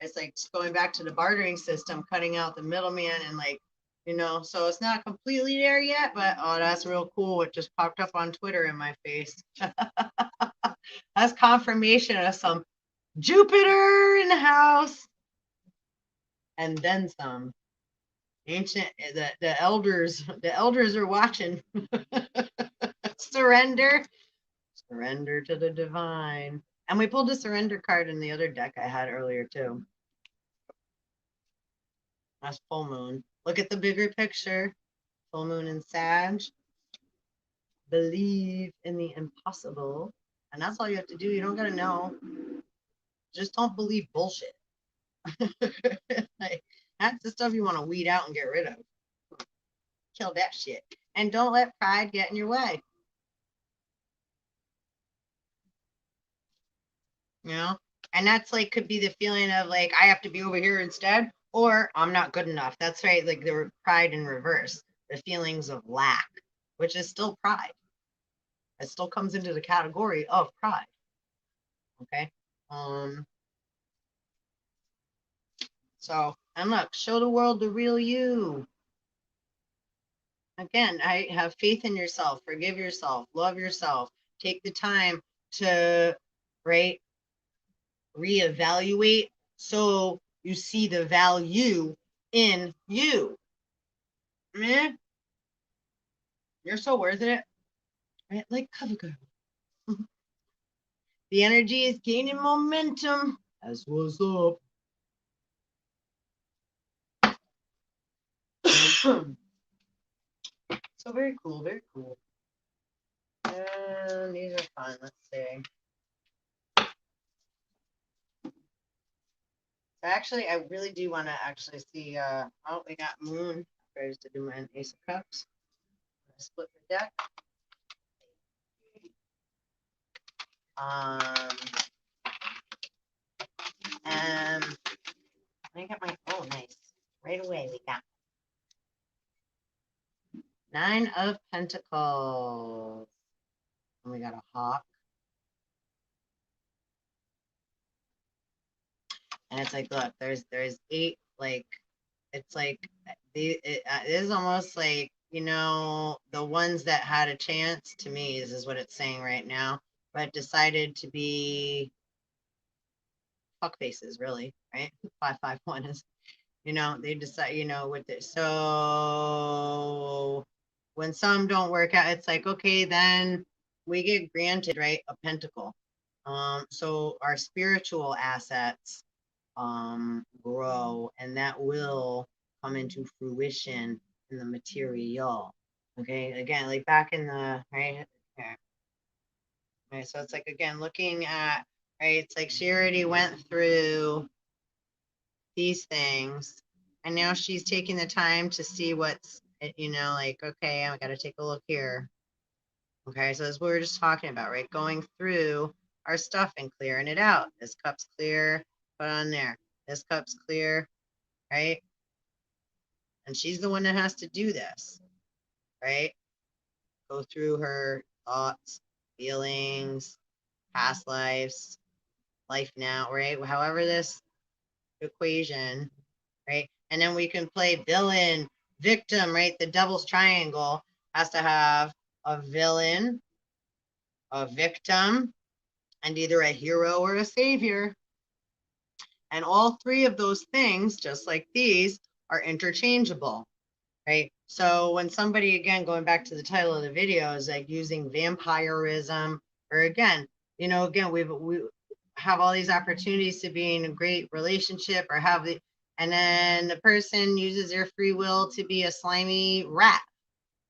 Speaker 1: it's like going back to the bartering system, cutting out the middleman, and like, you know, so it's not completely there yet, but oh, that's real cool. It just popped up on Twitter in my face. That's confirmation of some Jupiter in the house, and then some. Ancient, the elders are watching. Surrender to the divine. And we pulled a surrender card in the other deck I had earlier too. That's full moon. Look at the bigger picture. Full moon in Sag. Believe in the impossible. And that's all you have to do. You don't gotta know. Just don't believe bullshit. Like, that's the stuff you want to weed out and get rid of. Kill that shit. And don't let pride get in your way. You know? And that's like could be the feeling of like I have to be over here instead, or I'm not good enough. That's right, like the pride in reverse, the feelings of lack, which is still pride. It still comes into the category of pride. Okay. Um, so and look, show the world the real you. Again, I have faith in yourself, forgive yourself, love yourself, take the time to right reevaluate so you see the value in you. Man, you're so worth it. Right? Like CoverGirl. The energy is gaining momentum. That's what's up. So very cool, very cool. And these are fun. Let's see. Actually, I really do want to actually see. Oh, we got Moon. I used to do my Ace of Cups. Split the deck. And let me get my. Oh, nice. Right away, we got 9 of Pentacles. And we got a hawk. And it's like, look, there's 8, like, it's like, it is almost like, you know, the ones that had a chance to me is what it's saying right now, but decided to be fuck faces, really, right? 551 is, you know, they decide, you know, with it. So when some don't work out, it's like, okay, then we get granted, right, a pentacle. So our spiritual assets grow, and that will come into fruition in the material. Okay, again, like back in the right here. Right, so it's like again looking at right, it's like she already went through these things, and now she's taking the time to see what's you know, like okay, I got to take a look here. Okay, so that's what we were just talking about, right? Going through our stuff and clearing it out. This cup's clear, put on there. This cup's clear, right? And she's the one that has to do this, right? Go through her thoughts, feelings, past lives, life now, right? However, this equation, right? And then we can play villain, victim, right? The devil's triangle has to have a villain, a victim, and either a hero or a savior. And all 3 of those things, just like these, are interchangeable. Right. So when somebody, again, going back to the title of the video, is like using vampirism, or again, you know, again, we have all these opportunities to be in a great relationship or have the, and then the person uses their free will to be a slimy rat.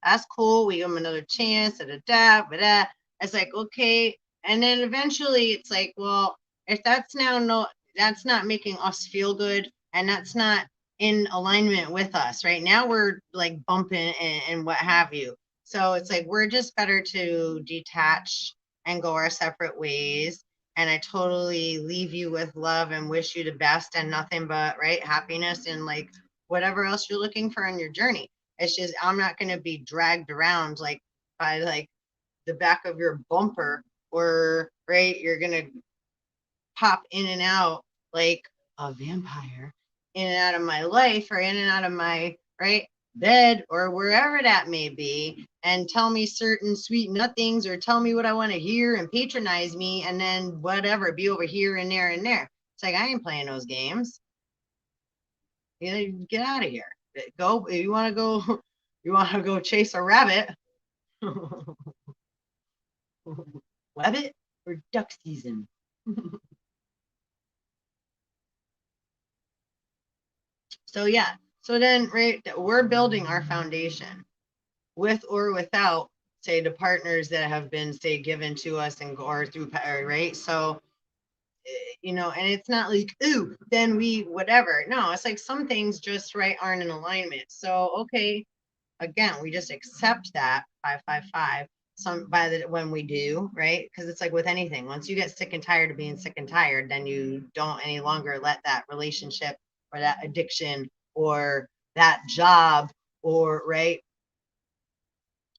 Speaker 1: That's cool. We give them another chance, It's like, okay. And then eventually it's like, well, if that's now no, that's not making us feel good, and that's not in alignment with us right now, we're like bumping and what have you. So it's like we're just better to detach and go our separate ways. And I totally leave you with love and wish you the best and nothing but right happiness and like whatever else you're looking for in your journey. It's just I'm not going to be dragged around like by like the back of your bumper, or right you're going to pop in and out like a vampire in and out of my life, or in and out of my right bed or wherever that may be, and tell me certain sweet nothings or tell me what I want to hear and patronize me, and then whatever be over here and there and there. It's like I ain't playing those games. You know, get out of here. Go if you want to go. You want to go chase a rabbit. Rabbit or duck season. So yeah, so then right, we're building our foundation with or without, say, the partners that have been, say, given to us and or through right. So you know, and it's not like ooh, then we whatever. No, it's like some things just right aren't in alignment. So okay, again, we just accept that 555 when we do, right? Because it's like with anything, once you get sick and tired of being sick and tired, then you don't any longer let that relationship or that addiction or that job or right,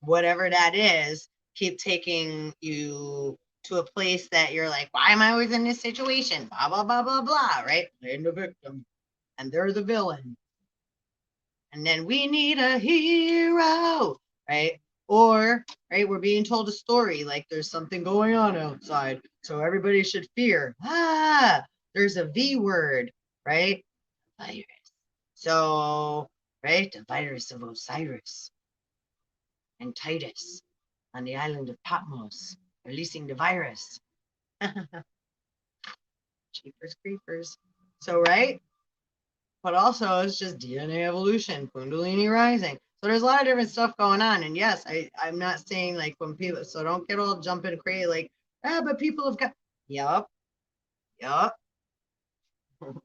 Speaker 1: whatever that is, keep taking you to a place that you're like, why am I always in this situation? Blah blah blah blah blah, right? Playing the victim, and they're the villain. And then we need a hero, right? Or, right, we're being told a story like there's something going on outside, so everybody should fear. There's a V word, right? Virus. So, right, the virus of Osiris and Titus on the island of Patmos, releasing the virus. Cheapers creepers. So, right? But also it's just DNA evolution, Kundalini rising. So there's a lot of different stuff going on. And yes, I'm not saying like when people, so don't get all jumping crazy like, but people have got, yup. And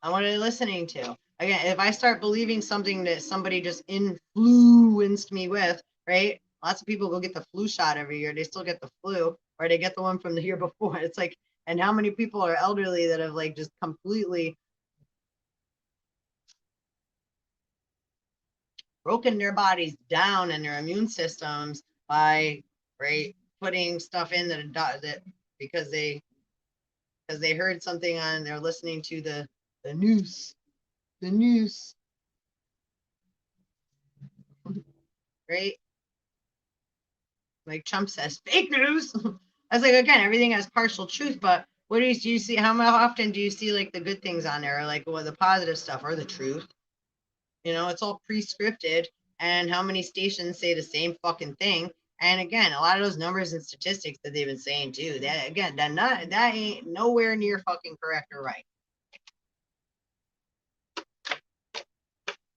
Speaker 1: what are they listening to? Again, if I start believing something that somebody just influenced me with, right? Lots of people go get the flu shot every year. They still get the flu, or they get the one from the year before. It's like, and how many people are elderly that have like just completely broken their bodies down and their immune systems by right putting stuff in that because they heard something on they're listening to the news right, like Trump says fake news. I was like, again, everything has partial truth, but what do you see, how often do you see like the good things on there, or like the positive stuff or the truth? It's all pre-scripted, and how many stations say the same fucking thing? And again, a lot of those numbers and statistics that they've been saying too, that again, that ain't nowhere near fucking correct or right.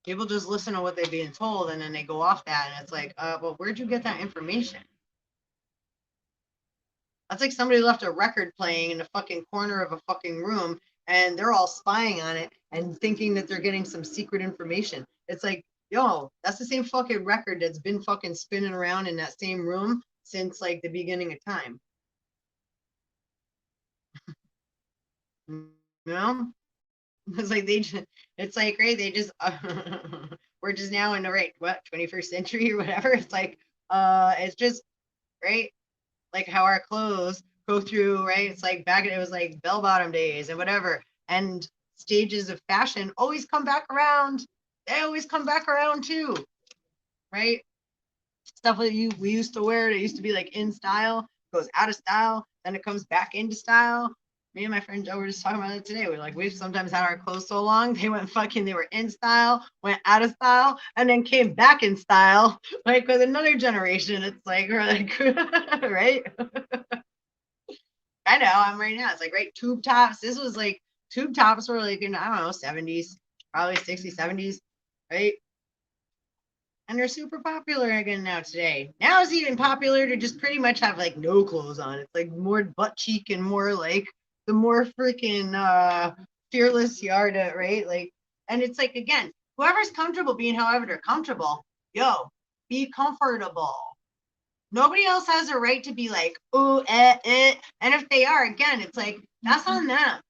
Speaker 1: People just listen to what they're being told, and then they go off that, and it's like, well, where'd you get that information? That's like somebody left a record playing in the fucking corner of a fucking room, and they're all spying on it and thinking that they're getting some secret information. It's like, yo, that's the same fucking record that's been fucking spinning around in that same room since like the beginning of time. You know? It's like it's like, right, they just, we're just now in the, right, what, 21st century or whatever. It's like, it's just, right, like how our clothes go through, right? It's like back, it was like bell bottom days and whatever. And stages of fashion always come back around. They always come back around too, right? Stuff that we used to wear, it used to be like in style, goes out of style, then it comes back into style. Me and my friend Joe were just talking about it today. We're like, we've sometimes had our clothes so long, they were in style, went out of style, and then came back in style. Like with another generation, it's like, we're like, right? I know, I'm right now. It's like, right, tube tops. This was like, tube tops were like in, I don't know, 70s, probably 60s, 70s, right? And they're super popular again now today. Now it's even popular to just pretty much have like no clothes on. It's like more butt cheek and more like the more freaking fearless you are to, right? Like, and it's like, again, whoever's comfortable being however they're comfortable, yo, be comfortable. Nobody else has a right to be like, oh, And if they are, again, it's like, that's on them.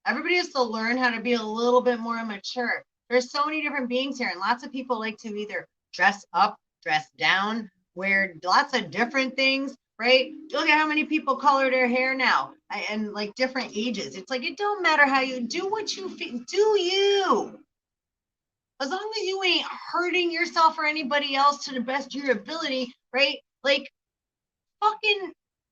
Speaker 1: Everybody has to learn how to be a little bit more mature. There's so many different beings here, and lots of people like to either dress up, dress down, wear lots of different things, right? Look at how many people color their hair now, and like different ages. It's like, it don't matter how you do what you feel, do you. As long as you ain't hurting yourself or anybody else to the best of your ability, right? Like, fucking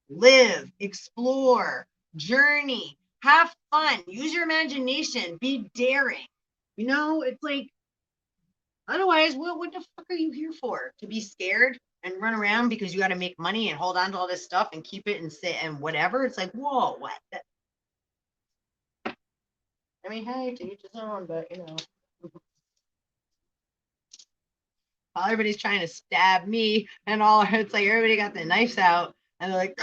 Speaker 1: live, explore, journey, have fun, use your imagination, be daring. It's like, otherwise, what the fuck are you here for? To be scared and run around because you got to make money and hold on to all this stuff and keep it and sit and whatever? It's like, whoa, what? I mean, hey, to each his own, but everybody's trying to stab me and all. It's like everybody got the knives out and they're like,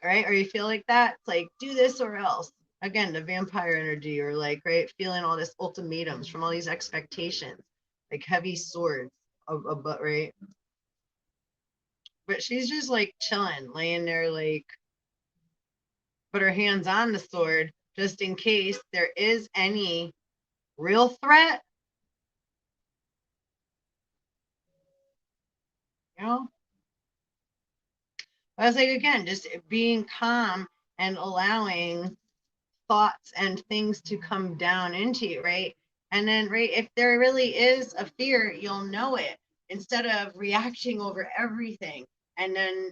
Speaker 1: right? Or you feel like that? It's like, do this or else. again, the vampire energy, or like, right, feeling all this ultimatums from all these expectations, like heavy swords, but right. But she's just like chilling, laying there, like, put her hands on the sword just in case there is any real threat, you know. I was like, again, just being calm and allowing thoughts and things to come down into you, right? And then, right, if there really is a fear, you'll know it instead of reacting over everything. And then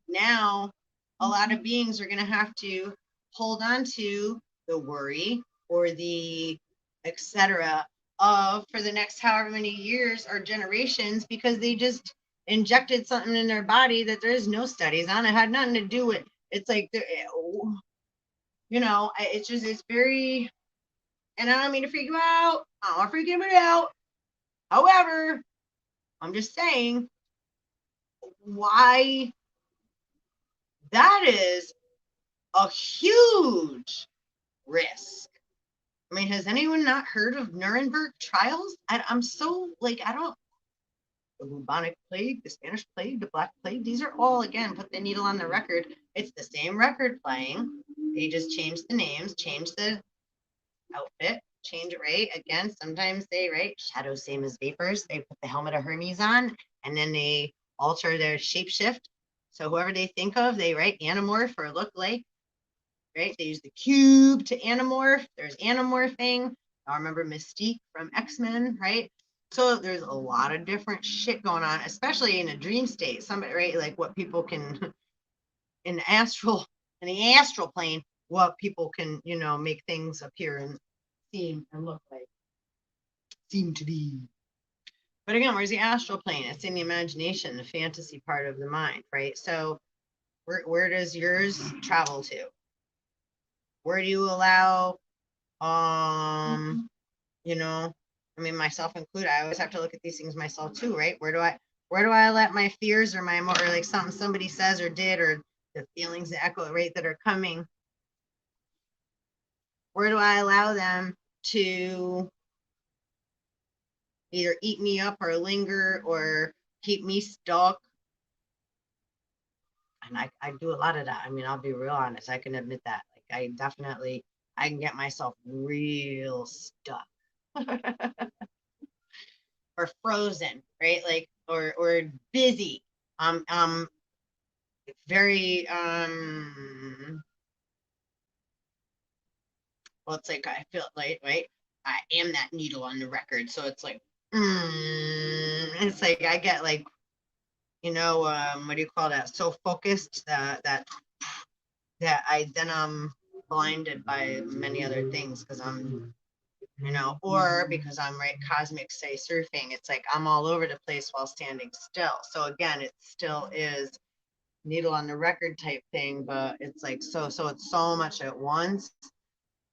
Speaker 1: now, a lot of beings are going to have to hold on to the worry or the etc. of for the next however many years or generations because they just injected something in their body that there is no studies on. It had nothing to do with. It's like you know, it's just, it's very, and I don't mean to freak you out. I don't want to freak anybody out. However, I'm just saying why that is a huge risk. I mean, has anyone not heard of Nuremberg trials? I'm so like, I don't, the bubonic plague, the Spanish plague, the black plague, these are all, again, put the needle on the record. It's the same record playing. They just changed the names, changed the outfit, change it, right? Again, sometimes they, right, shadow same as vapors. They put the helmet of Hermes on and then they alter their shapeshift. So whoever they think of, they right anamorph or look like, right? They use the cube to anamorph. There's anamorphing. I remember Mystique from X-Men, right? So there's a lot of different shit going on, especially in a dream state. Somebody, right, like what people can in the astral plane, what people can, you know, make things appear and seem and look like, seem to be. But again, where's the astral plane? It's in the imagination, the fantasy part of the mind, right? So where does yours travel to? Where do you allow, you know, I mean, myself included, I always have to look at these things myself too, right? Where do I let my fears or my, or like something somebody says or did, or the feelings, the echo, right, that are coming, where do I allow them to either eat me up or linger or keep me stuck? And I do a lot of that. I mean, I'll be real honest. I can admit that. Like I can get myself real stuck or frozen, right? Like, or busy. Very, well, it's like, I feel like, right? I am that needle on the record. So it's like, it's like, I get like, you know, what do you call that? So focused that I then I'm blinded by many other things because I'm, you know, or because I'm right cosmic say surfing. It's like I'm all over the place while standing still. So again, it still is needle on the record type thing, but it's like so it's so much at once.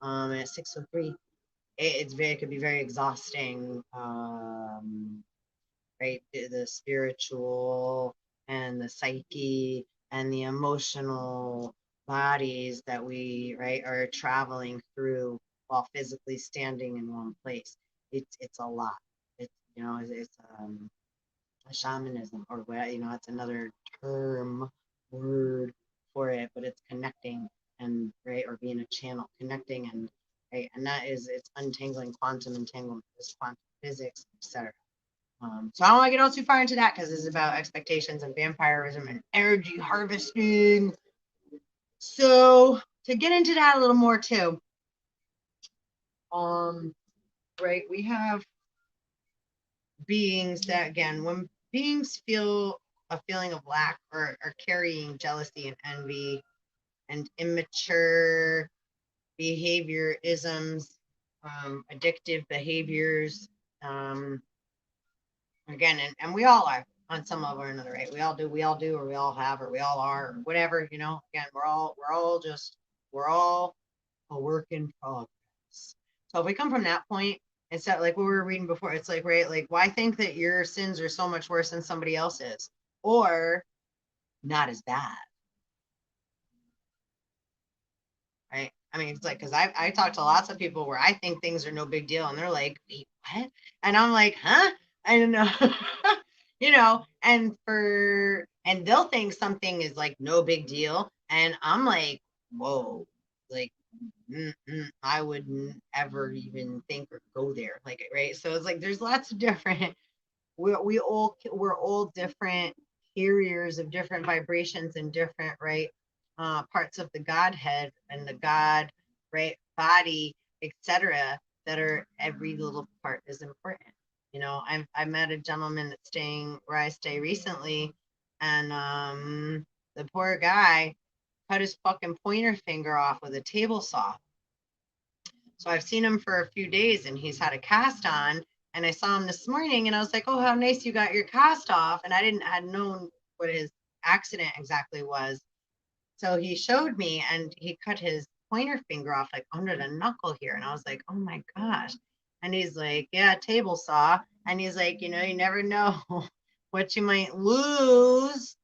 Speaker 1: At 6:03, it could be very exhausting. Right, the spiritual and the psyche and the emotional bodies that we right are traveling through while physically standing in one place. It's a lot. It's, you know, it's a shamanism, or what, you know, it's another term word for it, but it's connecting and right, or being a channel connecting, and right, and that is, it's untangling quantum entanglement, this quantum physics, etc. So I don't want to get all too far into that because this is about expectations and vampirism and energy harvesting. So to get into that a little more too, right, we have beings that, again, when beings feel a feeling of lack or are carrying jealousy and envy and immature behaviorisms, addictive behaviors, again, and we all are on some level or another, right? We all do, or we all have, or we all are, or whatever, you know. Again, we're all a work in progress. So if we come from that point, instead, like what we were reading before, it's like, right, like, why think that your sins are so much worse than somebody else's, or not as bad, right? I mean, it's like, because I talk to lots of people where I think things are no big deal, and they're like, wait, what? And I'm like, huh? I don't know. You know, and they'll think something is like no big deal. And I'm like, whoa, like, I wouldn't ever even think or go there. Like, right. So it's like, there's lots of different, we're all different carriers of different vibrations and different, right, parts of the Godhead and the God, right, body, etc. That are, every little part is important. You know, I met a gentleman that's staying where I stay recently, and the poor guy cut his fucking pointer finger off with a table saw. So I've seen him for a few days, and he's had a cast on. And I saw him this morning, and I was like, "Oh, how nice you got your cast off." And had known what his accident exactly was. So he showed me, and he cut his pointer finger off like under the knuckle here. And I was like, "Oh my gosh." And he's like, "Yeah, table saw." And he's like, "You know, you never know what you might lose."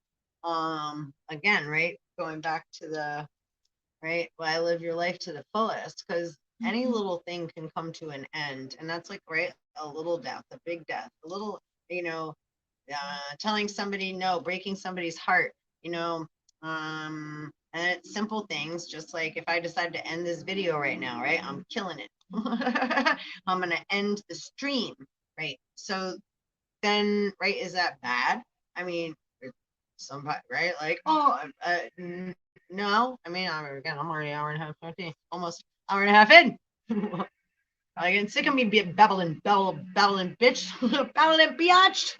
Speaker 1: Again, right? Going back to the, right? Why live your life to the fullest? Because any little thing can come to an end. And that's like, right? A little death, a big death, a little, you know, telling somebody no, breaking somebody's heart, you know, and it's simple things. Just like if I decide to end this video right now, right? I'm killing it. I'm going to end the stream, right? So then, right? Is that bad? I mean, somebody, right? Like, oh, no. I mean, I'm already an hour and a half, 15, almost hour and a half in. I getting sick of me babbling, bitch, babbling, biatch.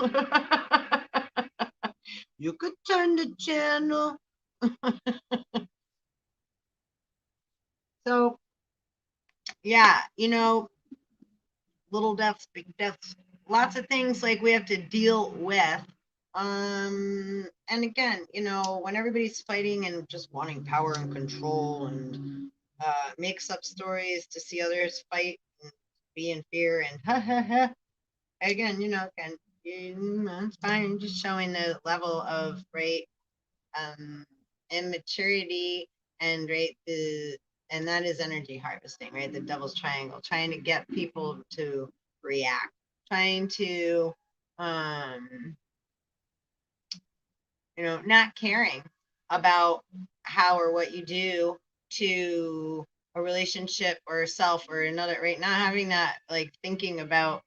Speaker 1: You could turn the channel. So, yeah, you know, little deaths, big deaths, lots of things like we have to deal with. And again, you know, when everybody's fighting and just wanting power and control, and makes up stories to see others fight and be in fear and ha ha ha. Again, you know, it's fine, just showing the level of, right, immaturity, and right, and that is energy harvesting, right? The devil's triangle, trying to get people to react, trying to, you know, not caring about how or what you do to a relationship or a self or another, right? Not having that, like, thinking about,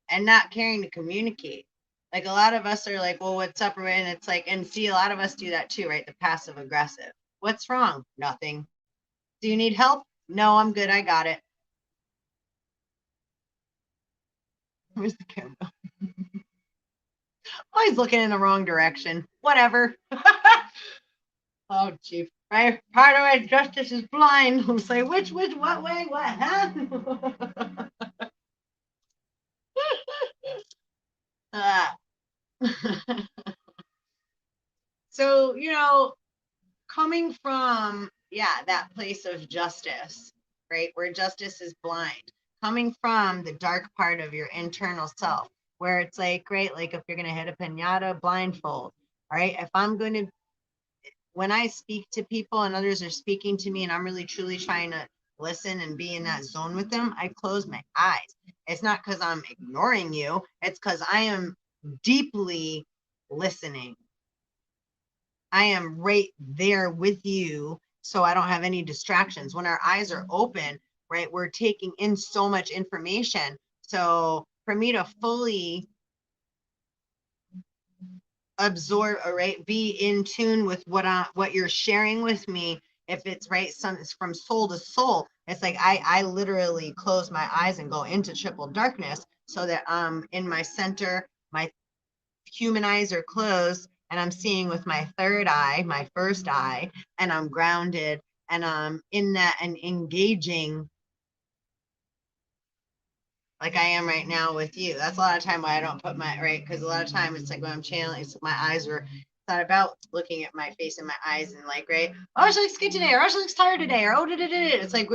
Speaker 1: and not caring to communicate. Like, a lot of us are like, well, what's up? And it's like, and see, a lot of us do that too, right? The passive aggressive. What's wrong? Nothing. Do you need help? No, I'm good. I got it. Where's the camera? Always looking in the wrong direction. Whatever. Oh, chief. Right? Part of my justice is blind. I'm like, which, what way, what, huh? So, you know, coming from, yeah, that place of justice, right, where justice is blind, coming from the dark part of your internal self, where it's like, great, like if you're going to hit a pinata, blindfold, right? If I'm going to, when I speak to people and others are speaking to me and I'm really truly trying to listen and be in that zone with them, I close my eyes. It's not because I'm ignoring you, it's because I am deeply listening. I am right there with you, so I don't have any distractions. When our eyes are open, right, we're taking in so much information. So for me to fully absorb, or right, be in tune with what you're sharing with me, if it's right, it's from soul to soul. It's like I literally close my eyes and go into triple darkness so that I'm in my center, my human eyes are closed, and I'm seeing with my third eye, my first eye, and I'm grounded, and I'm in that and engaging like I am right now with you. That's a lot of time why I don't put my, right, because a lot of time it's like when I'm channeling, so my eyes are, it's not about looking at my face and my eyes and like, right, oh, she looks good today, or oh, she looks tired today, or oh, it's like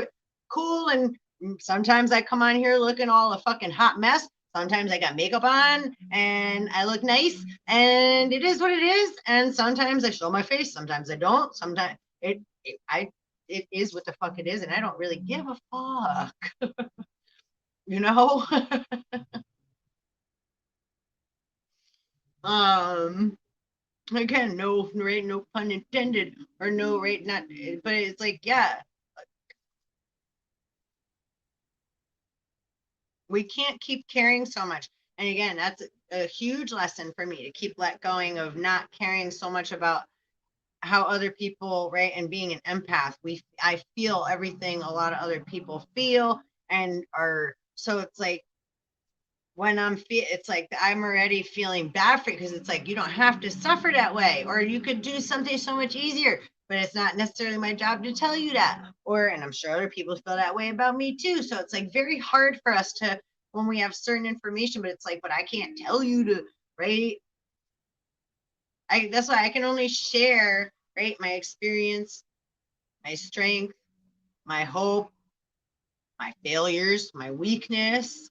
Speaker 1: cool. And sometimes I come on here looking all a fucking hot mess. Sometimes I got makeup on and I look nice, and it is what it is. And sometimes I show my face, sometimes I don't. Sometimes it is what the fuck it is, and I don't really give a fuck. You know? Again, no, right, no pun intended, or no, right, not, but it's like, yeah, we can't keep caring so much. And again, that's a huge lesson for me, to keep let going of not caring so much about how other people, right, and being an empath, I feel everything a lot of other people feel, and are, so it's like, when it's like I'm already feeling bad for you, because it's like, you don't have to suffer that way, or you could do something so much easier, but it's not necessarily my job to tell you that. Or, and I'm sure other people feel that way about me too. So it's like very hard for us to, when we have certain information, but it's like, but I can't tell you to, right? That's why I can only share, right, my experience, my strength, my hope, my failures, my weakness,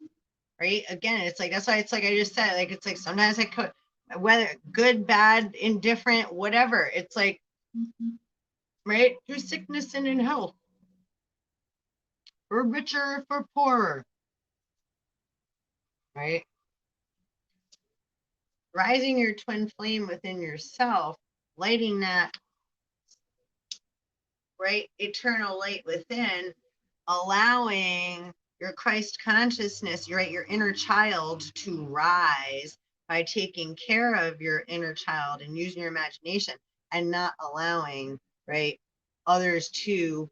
Speaker 1: right? Again, it's like, that's why it's like I just said, like, it's like sometimes I could, whether good, bad, indifferent, whatever, it's like, right, through sickness and in health, for richer, for poorer, right? Rising your twin flame within yourself, lighting that, right, eternal light within, allowing your Christ consciousness, right, your inner child to rise by taking care of your inner child and using your imagination, and not allowing, right, others to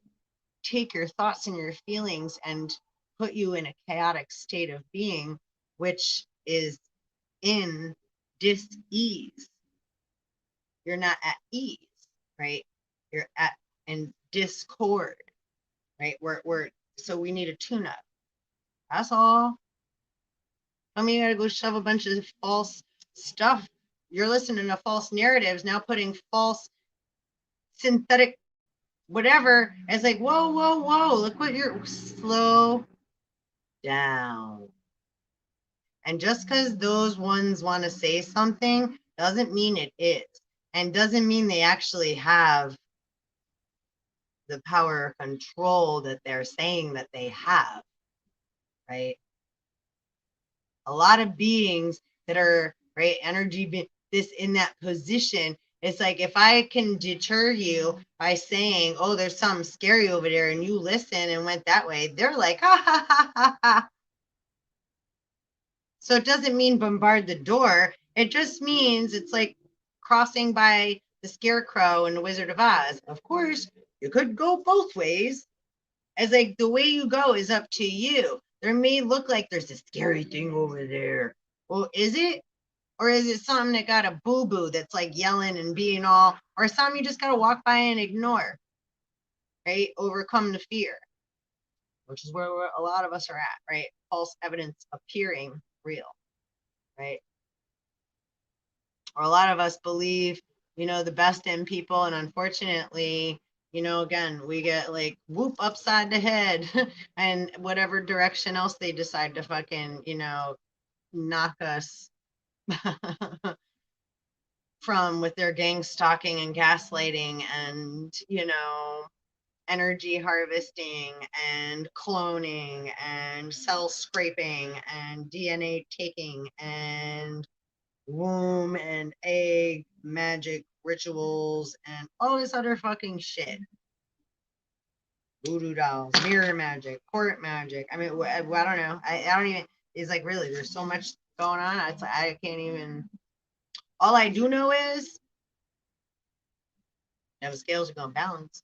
Speaker 1: take your thoughts and your feelings and put you in a chaotic state of being, which is in dis-ease. You're not at ease, right? You're at in discord, right? We're so we need a tune-up. That's all. I mean, you gotta go shove a bunch of false stuff. You're listening to false narratives, now putting false synthetic whatever. It's like, whoa, whoa, whoa, look what you're, slow down. And just because those ones want to say something doesn't mean it is. And doesn't mean they actually have the power or control that they're saying that they have, right? A lot of beings that are, right, energy, this in that position, it's like, if I can deter you by saying, oh, there's something scary over there, and you listen and went that way, they're like, ha ha ha ha ha. So it doesn't mean bombard the door. It just means it's like crossing by the Scarecrow in the Wizard of Oz. Of course, you could go both ways. As like, the way you go is up to you. There may look like there's a scary thing over there. Well, is it? Or is it something that got a boo-boo that's like yelling and being all, or something you just gotta walk by and ignore, right? Overcome the fear, which is where a lot of us are at, right? False evidence appearing real, right? Or a lot of us believe, the best in people, and unfortunately, again, we get like whoop upside the head and whatever direction else they decide to fucking, knock us from, with their gang stalking and gaslighting and, energy harvesting and cloning and cell scraping and DNA taking and womb and egg magic rituals and all this other fucking shit. Voodoo dolls, mirror magic, court magic. I mean, I don't know. I don't even, it's like, really, there's so much going on. I can't even, all I do know is now the scales are going to balance.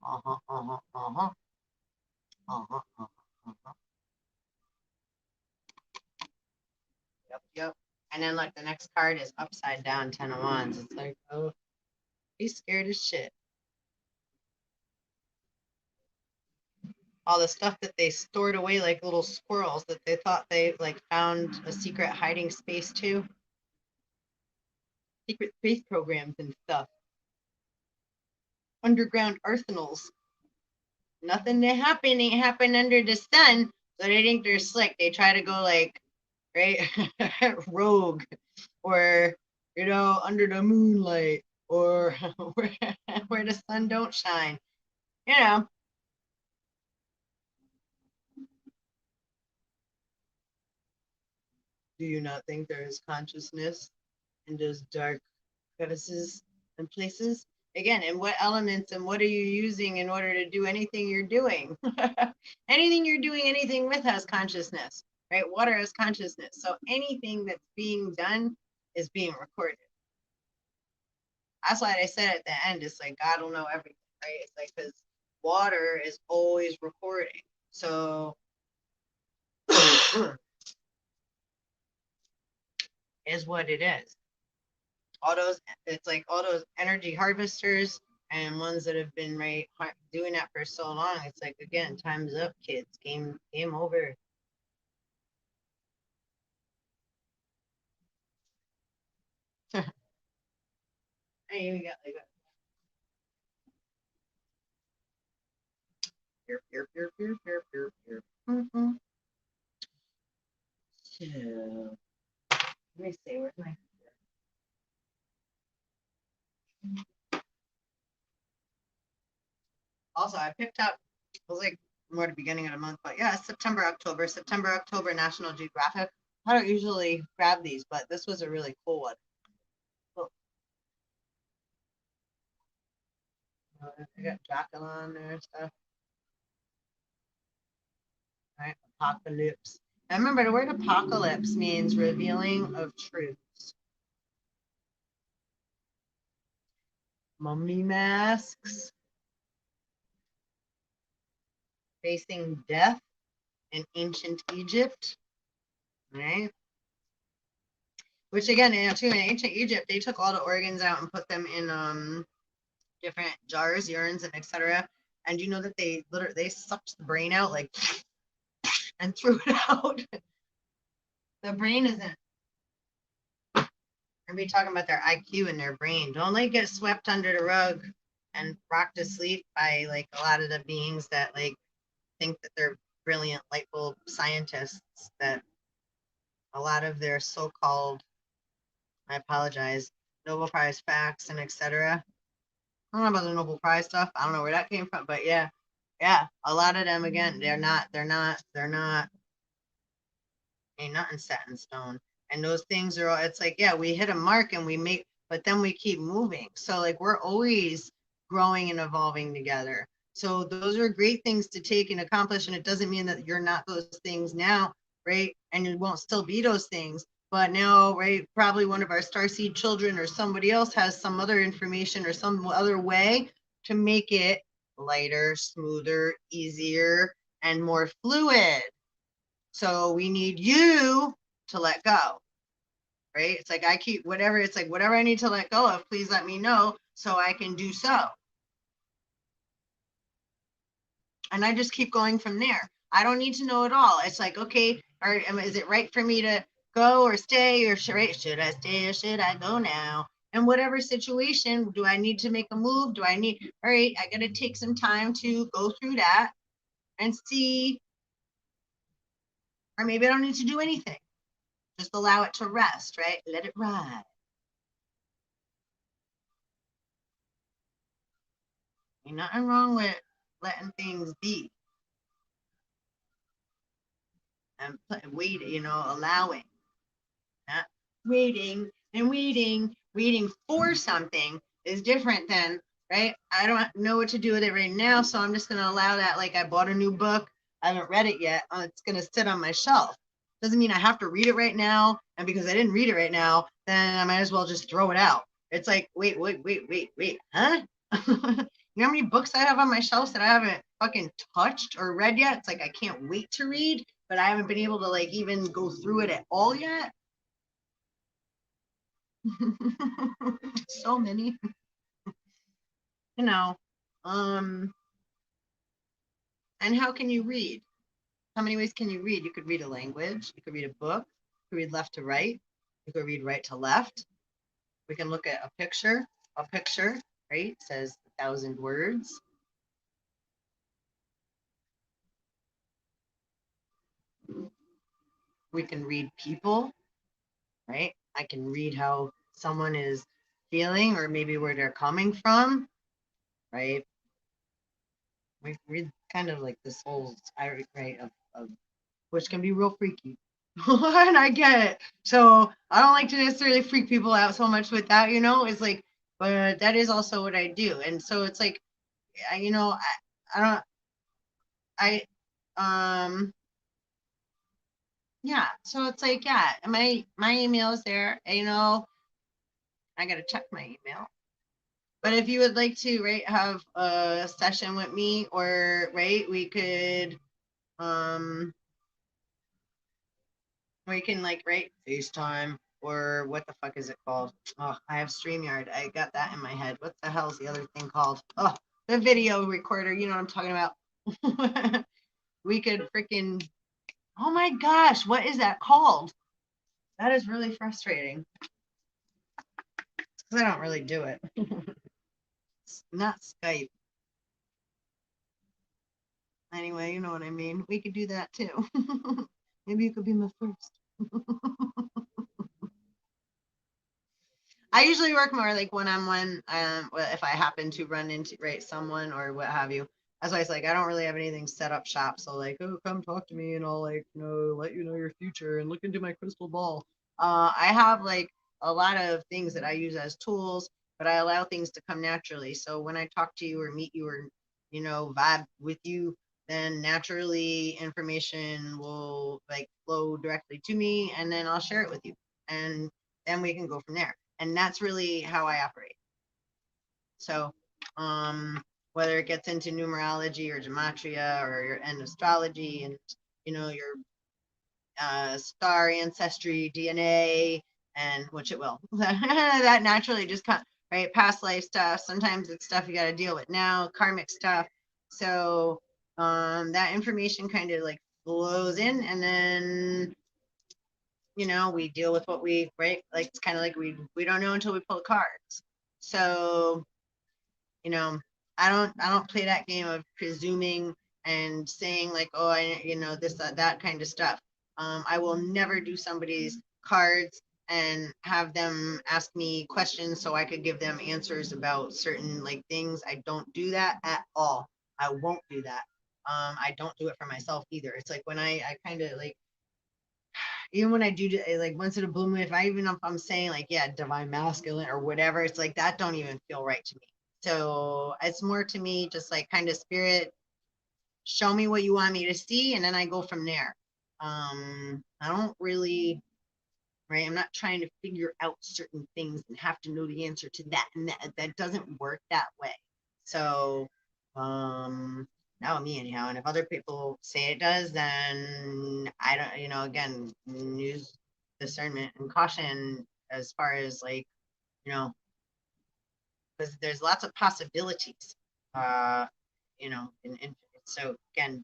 Speaker 1: Uh-huh, uh-huh, uh-huh. Uh-huh, uh-huh, uh-huh. Yep, yep. And then look, the next card is upside down, 10 of Wands. It's like, oh, he's scared as shit. All the stuff that they stored away like little squirrels that they thought they like found a secret hiding space to. Secret space programs and stuff. Underground arsenals. Nothing that ain't happen under the sun. So they think they're slick. They try to go like, right, rogue, or, under the moonlight, or where the sun don't shine. You know, do you not think there is consciousness in those dark crevices and places? Again, and what elements and what are you using in order to do anything you're doing? Anything you're doing, anything with has consciousness, right? Water has consciousness. So anything that's being done is being recorded. That's why I said at the end, it's like God will know everything, right? It's like because water is always recording. So is what it is. All those, it's like all those energy harvesters and ones that have been right doing that for so long. It's like again, time's up, kids. Game over. Hey, we got like here. So let me see, where's my also I picked up, it was like more the beginning of the month, but yeah, September, October, National Geographic. I don't usually grab these, but this was a really cool one. Oh, I got Dracula on there and stuff. Right, apocalypse. And remember, the word apocalypse means revealing of truths. Mummy masks, facing death in ancient Egypt, right? Which again, too, in ancient Egypt, they took all the organs out and put them in different jars, urines, and etc. And you know that they literally they sucked the brain out like and threw it out. The brain isn't. And be talking about their IQ and their brain. Don't like get swept under the rug and rocked to sleep by like a lot of the beings that like think that they're brilliant light bulb scientists. That a lot of their so-called, I apologize, Nobel Prize facts and etc. I don't know about the Nobel Prize stuff. I don't know where that came from, but yeah, a lot of them again, they're not ain't nothing set in stone. And those things are all, it's like, yeah, we hit a mark and we make, but then we keep moving. So like we're always growing and evolving together. So those are great things to take and accomplish. And it doesn't mean that you're not those things now, right? And you won't still be those things. But now, right, probably one of our starseed children or somebody else has some other information or some other way to make it lighter, smoother, easier, and more fluid. So we need you to let go, right? It's like I keep whatever, it's like whatever I need to let go of, please let me know so I can do so. And I just keep going from there. I don't need to know it all. It's like, okay, or is it right for me to go or stay or should I stay or should I go now? And whatever situation, do I need to make a move? Do I need, all right, I got to take some time to go through that and see, or maybe I don't need to do anything. Just allow it to rest, right? Let it ride. Ain't nothing wrong with letting things be and wait, allowing, not waiting for something is different than, right? I don't know what to do with it right now, so I'm just going to allow that. Like I bought a new book, I haven't read it yet. It's going to sit on my shelf. Doesn't mean I have to read it right now. And because I didn't read it right now, then I might as well just throw it out. It's like, wait, huh? You know how many books I have on my shelves that I haven't fucking touched or read yet? It's like I can't wait to read, but I haven't been able to like even go through it at all yet. So many, you know. Um, and how can you read? How many ways can you read? You could read a language, you could read a book, you could read left to right, you could read right to left. We can look at a picture, right? Says 1,000 words. We can read people, right? I can read how someone is feeling or maybe where they're coming from, right? We read kind of like this whole right of which can be real freaky. And I get it. So I don't like to necessarily freak people out so much with that, it's like, but that is also what I do. And so it's like, I don't, yeah. So it's like, yeah, my email is there. And, I got to check my email. But if you would like to, right, have a session with me or, right, um, we can like, right, FaceTime or what the fuck is it called? Oh, I have StreamYard. I got that in my head. What the hell is the other thing called? Oh, the video recorder. You know what I'm talking about. We could freaking, oh my gosh, what is that called? That is really frustrating because I don't really do it. It's not Skype. Anyway, you know what I mean. We could do that too. Maybe you could be my first. I usually work more like one-on-one. If I happen to run into right someone or what have you. That's why it's like I don't really have anything set up shop. So like, oh, come talk to me and I'll like, let you know your future and look into my crystal ball. I have like a lot of things that I use as tools, but I allow things to come naturally. So when I talk to you or meet you or vibe with you, then naturally information will like flow directly to me, and then I'll share it with you, and then we can go from there. And that's really how I operate. So, whether it gets into numerology or gematria or your end astrology and your star ancestry DNA, and which it will that naturally just comes right, past life stuff. Sometimes it's stuff you got to deal with now, karmic stuff. So that information kind of like flows in, and then we deal with what we right, like it's kind of like we don't know until we pull the cards. So I don't play that game of presuming and saying like, oh, I this that kind of stuff. I will never do somebody's cards and have them ask me questions so I could give them answers about certain like things. I don't do that at all. I won't do that. I don't do it for myself either. It's like when I kind of like, even when I do like once in a blue moon, if I'm saying like, yeah, divine masculine or whatever, it's like that don't even feel right to me. So it's more to me just like kind of spirit, show me what you want me to see, and then I go from there. I don't really, right? I'm not trying to figure out certain things and have to know the answer to that, and that doesn't work that way. So, not me anyhow. And if other people say it does, then I don't, again, use discernment and caution as far as like, because there's lots of possibilities, uh, in so again,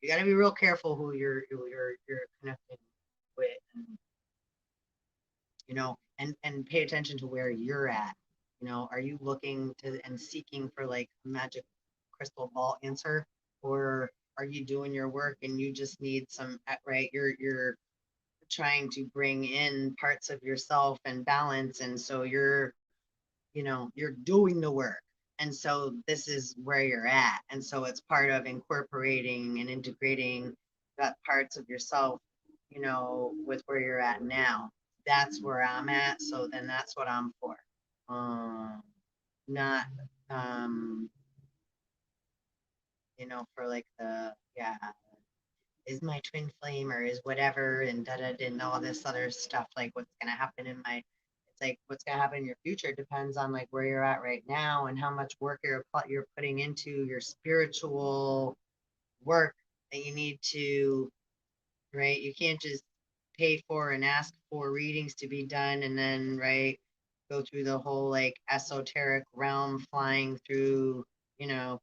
Speaker 1: you got to be real careful who you're connecting with, and and pay attention to where you're at. Are you looking to and seeking for like a magic crystal ball answer, or are you doing your work and you just need some right? You're trying to bring in parts of yourself and balance, and so you're doing the work, and so this is where you're at, and so it's part of incorporating and integrating that parts of yourself with where you're at now. That's where I'm at, so then that's what I'm for. Not for like the, yeah, is my twin flame or is whatever and da da and all this other stuff, like what's gonna happen in my, it's like what's gonna happen in your future depends on like where you're at right now and how much work you're putting into your spiritual work that you need to, right? You can't just pay for and ask for readings to be done and then, right, go through the whole like esoteric realm flying through,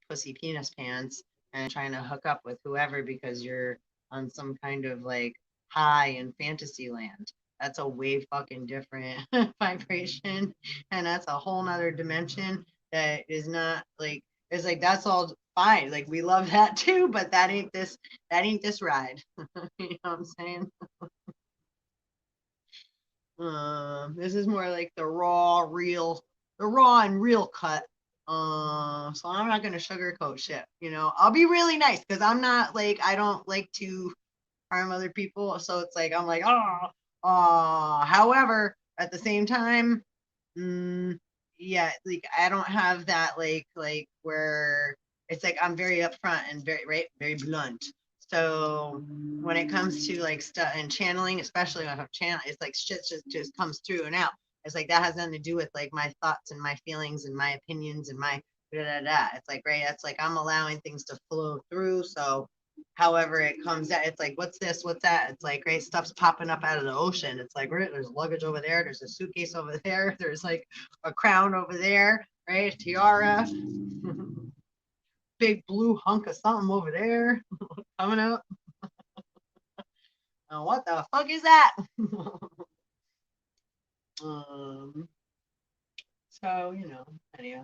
Speaker 1: pussy penis pants and trying to hook up with whoever because you're on some kind of like high in fantasy land. That's a way fucking different vibration. And that's a whole nother dimension that is not like, it's like that's all fine. Like we love that too, but that ain't this ride. You know what I'm saying? This is more like the raw and real cut. So I'm not gonna sugarcoat shit. You know, I'll be really nice because I'm not like I don't like to harm other people. So it's like I'm like, however, at the same time, mm, yeah, like I don't have that like where it's like I'm very upfront and very blunt. So when it comes to like stuff and channeling, especially when I'm channeling, it's like shit just comes through and out. It's like that has nothing to do with like my thoughts and my feelings and my opinions and my da da da. It's like right, that's like I'm allowing things to flow through. So however it comes out, it's like what's this, what's that, it's like great stuff's popping up out of the ocean. It's like right, there's luggage over there, there's a suitcase over there, there's like a crown over there, right, a tiara, big blue hunk of something over there coming up. What the fuck is that? um so you know, anyway,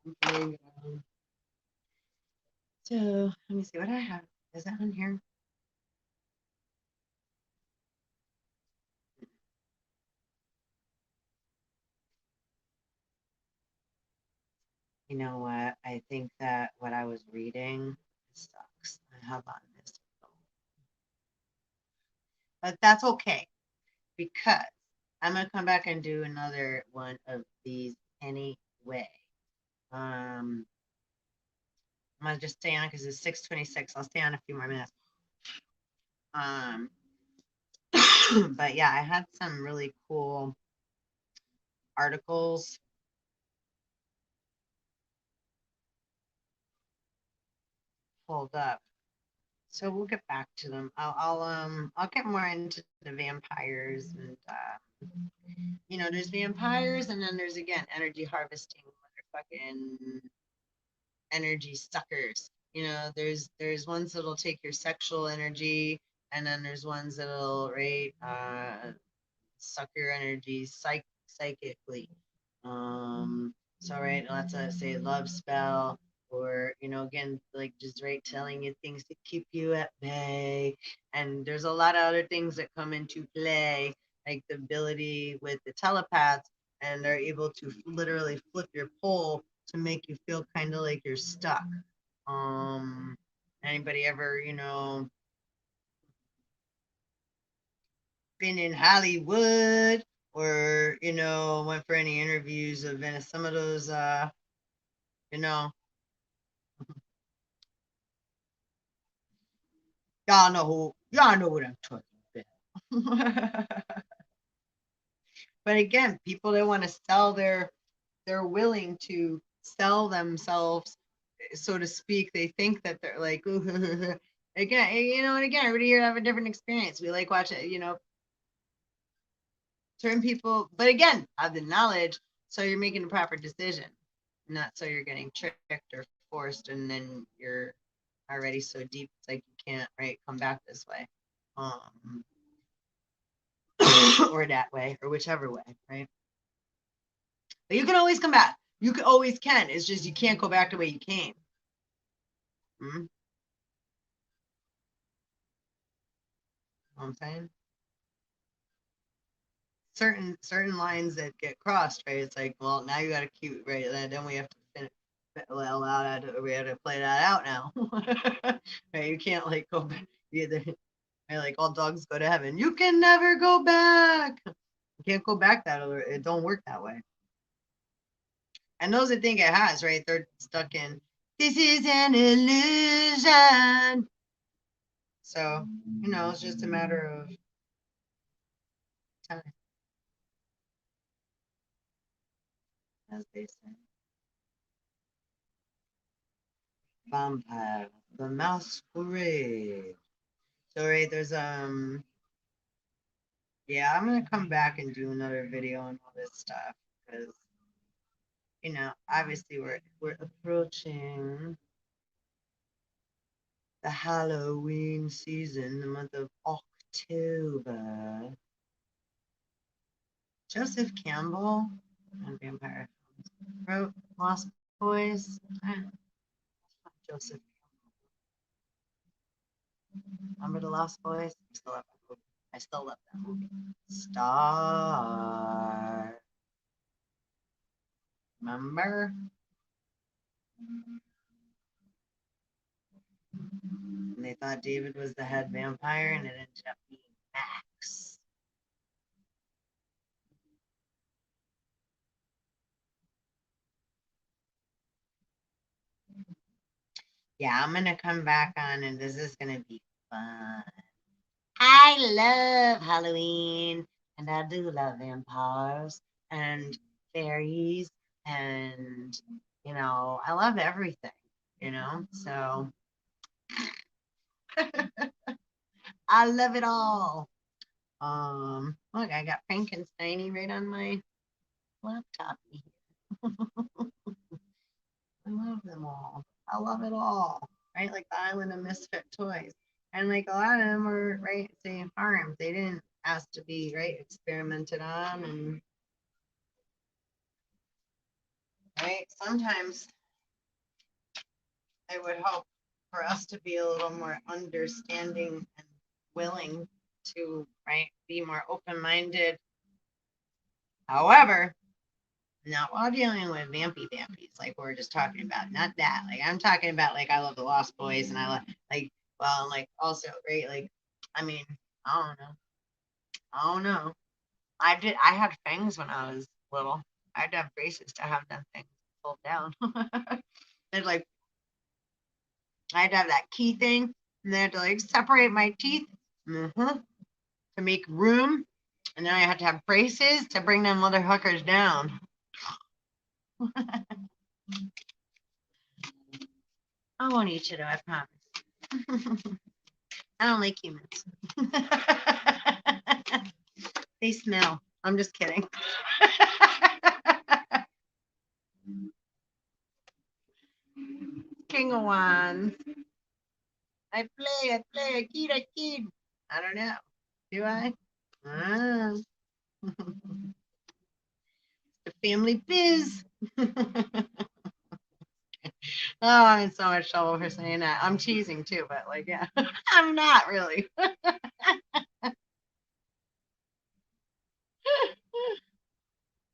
Speaker 1: I'm playing around. So let me see what I have. Is that on here? You know what? I think that what I was reading sucks. I have on this, but that's okay because I'm gonna come back and do another one of these anyway. I'm gonna just stay on because it's 6:26. I'll stay on a few more minutes. Um, but yeah, I had some really cool articles pulled up. So we'll get back to them. I'll get more into the vampires and you know, there's vampires and then there's again energy harvesting motherfucking energy suckers. You know, there's ones that'll take your sexual energy and then there's ones that'll suck your energy psychically. So right, let's say love spell, or you know, again, like just right telling you things to keep you at bay. And there's a lot of other things that come into play, like the ability with the telepaths, and they're able to literally flip your pole to make you feel kind of like you're stuck. Um, anybody ever, you know, been in Hollywood or, you know, went for any interviews of some of those, you know, y'all know what I'm talking about. But again, people that want to sell they're willing to sell themselves, so to speak. They think that they're like, again, you know, and again, everybody here have a different experience. We like watching, you know, certain people, but again, have the knowledge, so you're making a proper decision, not so you're getting tricked or forced, and then you're already so deep, it's like you can't right come back this way, um, or that way, or whichever way, right? But you can always come back. You can always can. It's just you can't go back the way you came. Mm-hmm. You know what I'm saying? Certain lines that get crossed, right? It's like, well, now you got to cute, right? And then we have to finish. Well, we had to play that out now. Right? You can't like go back either. Right? Like all dogs go to heaven. You can never go back. You can't go back that other. It don't work that way. And those that think it has, right? They're stuck in. This is an illusion. So you know, it's just a matter of time, as they say. Vampire, the masquerade. So right, there's yeah, I'm gonna come back and do another video on all this stuff because you know, obviously we're approaching the Halloween season, the month of October. Joseph Campbell on Vampire wrote Lost Boys. Joseph, remember the Lost Boys? Still have I still love that movie. Star. Remember? And they thought David was the head vampire, and it ended up being Max. Yeah, I'm gonna come back on, and this is gonna be fun. I love Halloween, and I do love vampires and fairies, and I love everything. So I love it all. Look, I got Frankenstein right on my laptop here. I love them all. I love it all. Right? Like the Island of Misfit Toys. And like a lot of them were, right, say farms. They didn't ask to be, right, experimented on. And right, sometimes I would hope for us to be a little more understanding and willing to, right, be more open-minded. However, not while dealing with vampies, like we're just talking about. Not that. Like I'm talking about, like I love the Lost Boys, and I love, like, well, like also, right, like, I mean, I don't know. I don't know. I had fangs when I was little. I had to have braces to have them things pulled down. They're like, I had to have that key thing, and they had to like separate my teeth, to make room, and then I had to have braces to bring them motherfuckers down. I won't eat you though, I promise. I don't like humans. They smell. I'm just kidding. King of Wands. I play, I kid. I don't know. Do I? Ah. The family biz. Oh, I'm in so much trouble for saying that. I'm cheesing too, but like, yeah, I'm not really.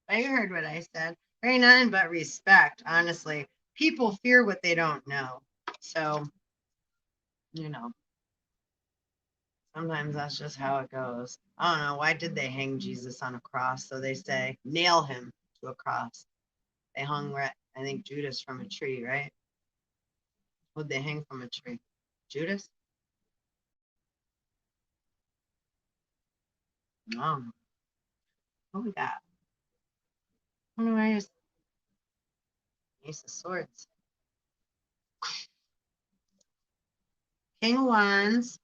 Speaker 1: I heard what I said. Very nothing but respect, honestly. People fear what they don't know. So, sometimes that's just how it goes. I don't know. Why did they hang Jesus on a cross? So they say, nail him to a cross. They hung, I think, Judas from a tree, right? Who'd they hang from a tree? Judas? Oh, what we got? What do I just? Ace of Swords. King of Wands.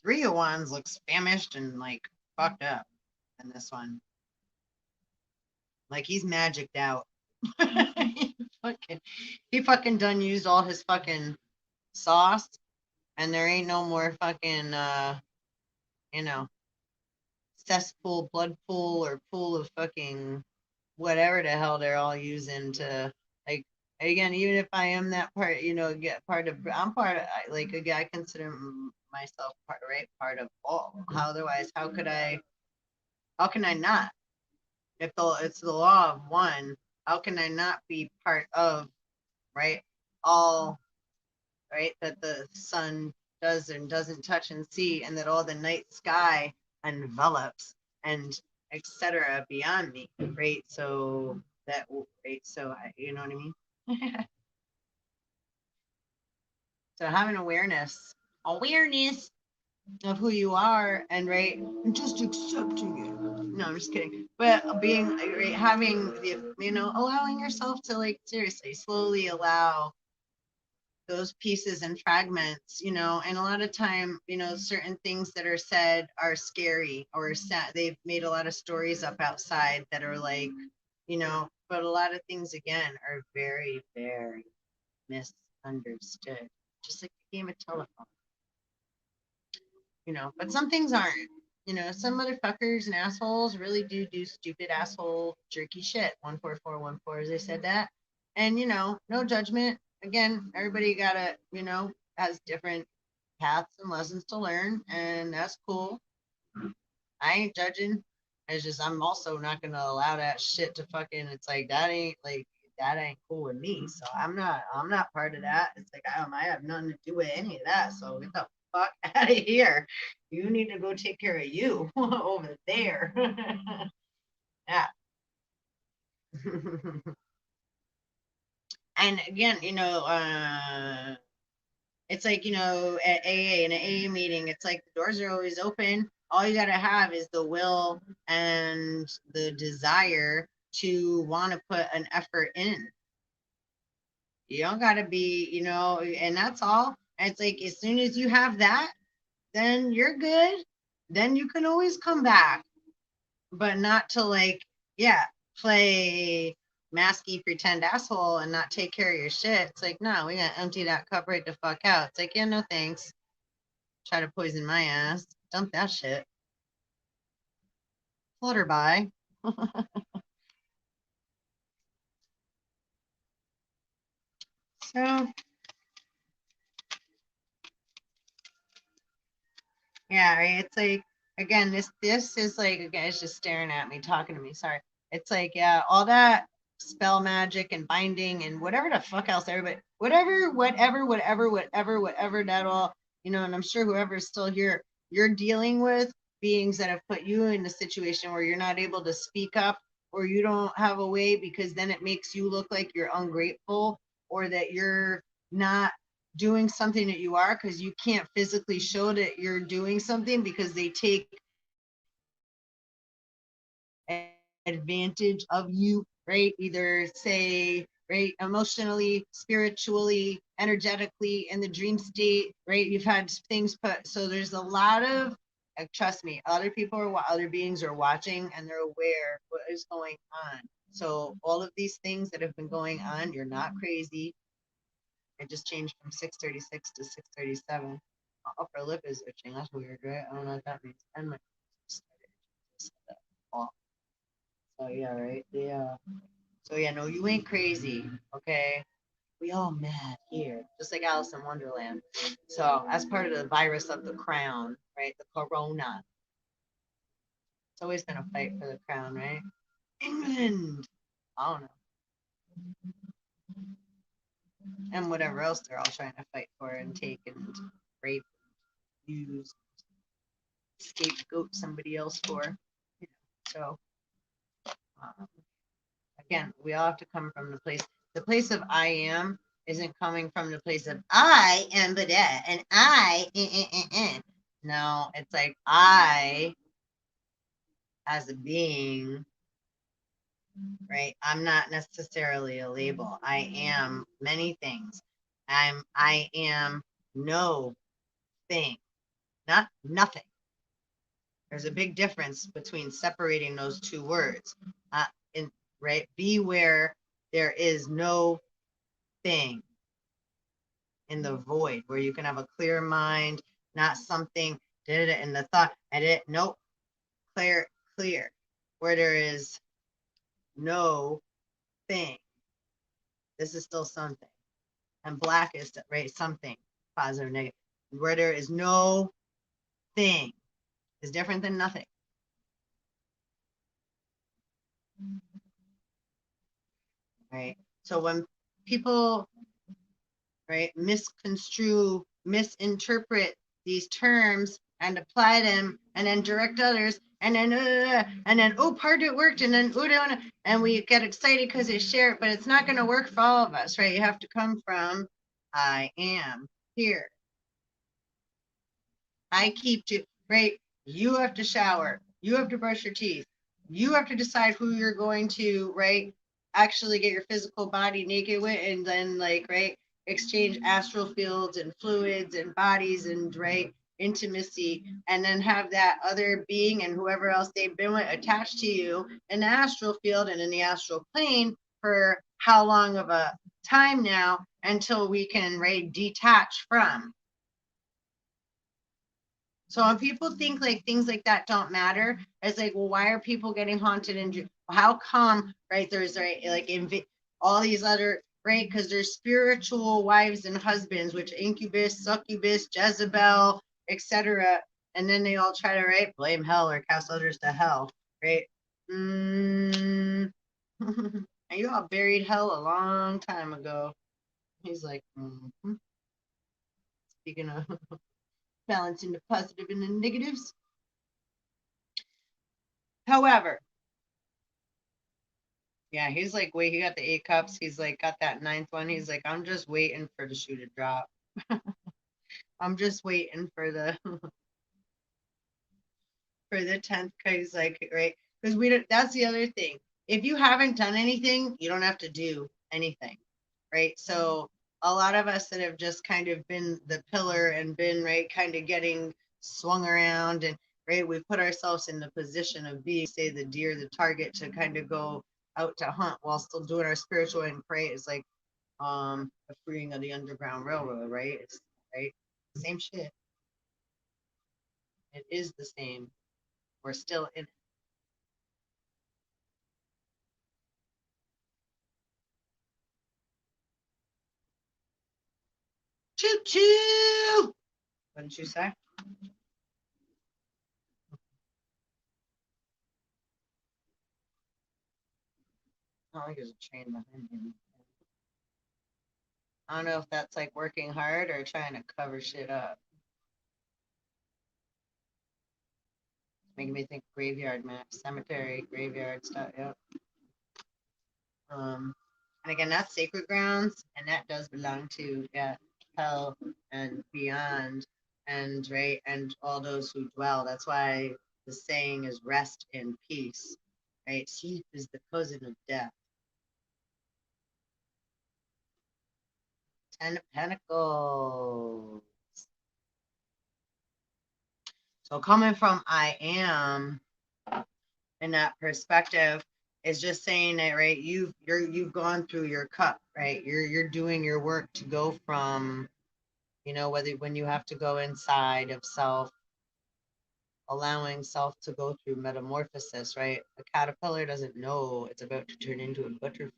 Speaker 1: Three of Wands looks famished and like fucked up in this one. Like he's magicked out. he fucking done used all his fucking sauce, and there ain't no more fucking you know, cesspool, blood pool, or pool of fucking whatever the hell they're all using to, like, again, even if I am that part, get part of, I'm part of, like, again, I consider myself part, right, part of all. How otherwise, how can I not? If it's the law of one, how can I not be part of, right, all, right, that the sun does and doesn't touch and see, and that all the night sky envelops, and etc. beyond me, right? So that, right? So you know what I mean? So having awareness of who you are, and right, and just accepting it. No, I'm just kidding. But being, right, having the, allowing yourself to, like, seriously slowly allow those pieces and fragments, and a lot of time, certain things that are said are scary or sad. They've made a lot of stories up outside that are like, but a lot of things again are very, very misunderstood. Just like the game of telephone, but some things aren't. Some motherfuckers and assholes really do stupid asshole jerky shit. 14414, as they said that. And no judgment. Again, everybody gotta, has different paths and lessons to learn, and that's cool. I ain't judging. It's just I'm also not gonna allow that shit to fucking. It's like that ain't cool with me. So I'm not part of that. It's like I have nothing to do with any of that. So get the fuck out of here. You need to go take care of you over there. Yeah. And again, it's like, at AA, in an AA meeting, it's like the doors are always open. All you got to have is the will and the desire to want to put an effort in. You don't got to be, and that's all. And it's like, as soon as you have that, then you're good. Then you can always come back, but not to like, yeah, play masky pretend asshole and not take care of your shit. It's like, no, we gotta empty that cup right the fuck out. It's like, yeah, no thanks. Try to poison my ass. Dump that shit. Flutter by. So yeah, right. It's like, again, this is like, again, it's just staring at me, talking to me. Sorry. It's like, yeah, all that spell magic and binding and whatever the fuck else, everybody, whatever that all, and I'm sure whoever's still here, you're dealing with beings that have put you in a situation where you're not able to speak up, or you don't have a way, because then it makes you look like you're ungrateful, or that you're not doing something that you are, because you can't physically show that you're doing something, because they take advantage of you, right? Either say, right, emotionally, spiritually, energetically, in the dream state, right? You've had things put, so there's a lot of, trust me, other beings are watching, and they're aware what is going on. So all of these things that have been going on, you're not crazy. It just changed from 6:36 to 6:37. My upper lip is itching. That's weird, right? I don't know what that means. And my so yeah, right. Yeah. So yeah, no, you ain't crazy. Okay. We all mad here, just like Alice in Wonderland. So as part of the virus of the crown, right? The corona. It's always been a fight for the crown, right? England. I don't know. And whatever else they're all trying to fight for and take and rape, use, scapegoat somebody else for. So um, again, we all have to come from the place of I am isn't coming from the place of I am but and no, it's like I as a being, right? I'm not necessarily a label. I am many things. I am no thing, not nothing. There's a big difference between separating those two words. In right, be where there is no thing in the void, where you can have a clear mind, not something did it in the thought. I did nope, clear, where there is no thing. This is still something, and black is right something positive, negative. Where there is no thing is different than nothing. Right. So when people, right, misconstrue, misinterpret these terms and apply them, and then direct others, and then oh, part of it worked, and then and we get excited because they share it, but it's not going to work for all of us, right? You have to come from I am here. I keep to, right? You have to shower. You have to brush your teeth. You have to decide who you're going to, right? Actually get your physical body naked with, and then like, right, exchange astral fields and fluids and bodies and right intimacy, and then have that other being and whoever else they've been with attached to you in the astral field and in the astral plane for how long of a time now until we can right detach from. So when people think like things like that don't matter, it's like, well, why are people getting haunted and how come, right? There's right like all these other right? Because there's spiritual wives and husbands, which incubus, succubus, Jezebel, etc. And then they all try to, right, blame hell or cast others to hell, right? And you all buried hell a long time ago. He's like, speaking of balancing the positive and the negatives. However, yeah, he's like, wait, he got the 8 cups. He's like, got that 9th one. He's like, I'm just waiting for the shoe to drop. I'm just waiting for the for the 10th. Cause like, right? Because we don't, that's the other thing. If you haven't done anything, you don't have to do anything. Right. So a lot of us that have just kind of been the pillar and been right, kind of getting swung around and right, we put ourselves in the position of being, say, the deer, the target to kind of go out to hunt while still doing our spiritual and pray. It's like the freeing of the Underground Railroad, right? It's right, same shit. It is the same. We're still in it. Choo choo. What did you say? Oh, there's a train behind him. I don't know if that's like working hard or trying to cover shit up. Making me think graveyard map, cemetery, graveyard stuff. Yep. And again, that's sacred grounds, and that does belong to, yeah, hell and beyond, and right, and all those who dwell. That's why the saying is rest in peace. Right, sleep is the cousin of death. 10 of Pentacles. So coming from I am in that perspective is just saying that, right, you've gone through your cup, right? You're doing your work to go from, whether when you have to go inside of self, allowing self to go through metamorphosis, right? A caterpillar doesn't know it's about to turn into a butterfly.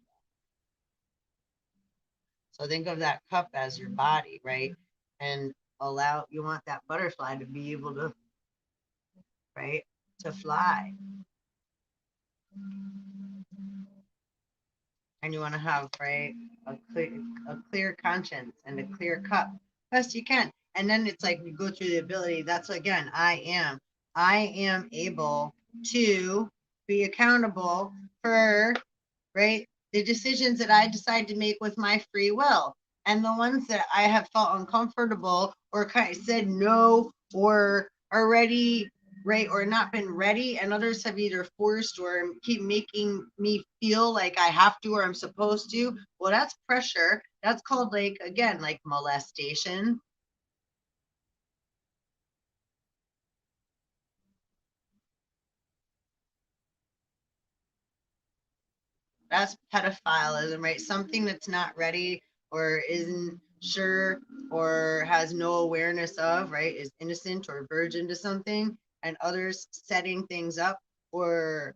Speaker 1: So think of that cup as your body, right? And you want that butterfly to be able to, right, to fly. And you want to have, right, a clear conscience and a clear cup best you can. And then it's like you go through the ability. That's again, I am able to be accountable for, right, the decisions that I decide to make with my free will, and the ones that I have felt uncomfortable or kind of said no or already, right, or not been ready, and others have either forced or keep making me feel like I have to or I'm supposed to. Well, that's pressure. That's called, like, again, like molestation. That's pedophilism, right? Something that's not ready or isn't sure or has no awareness of, right, is innocent or virgin to something, and others setting things up or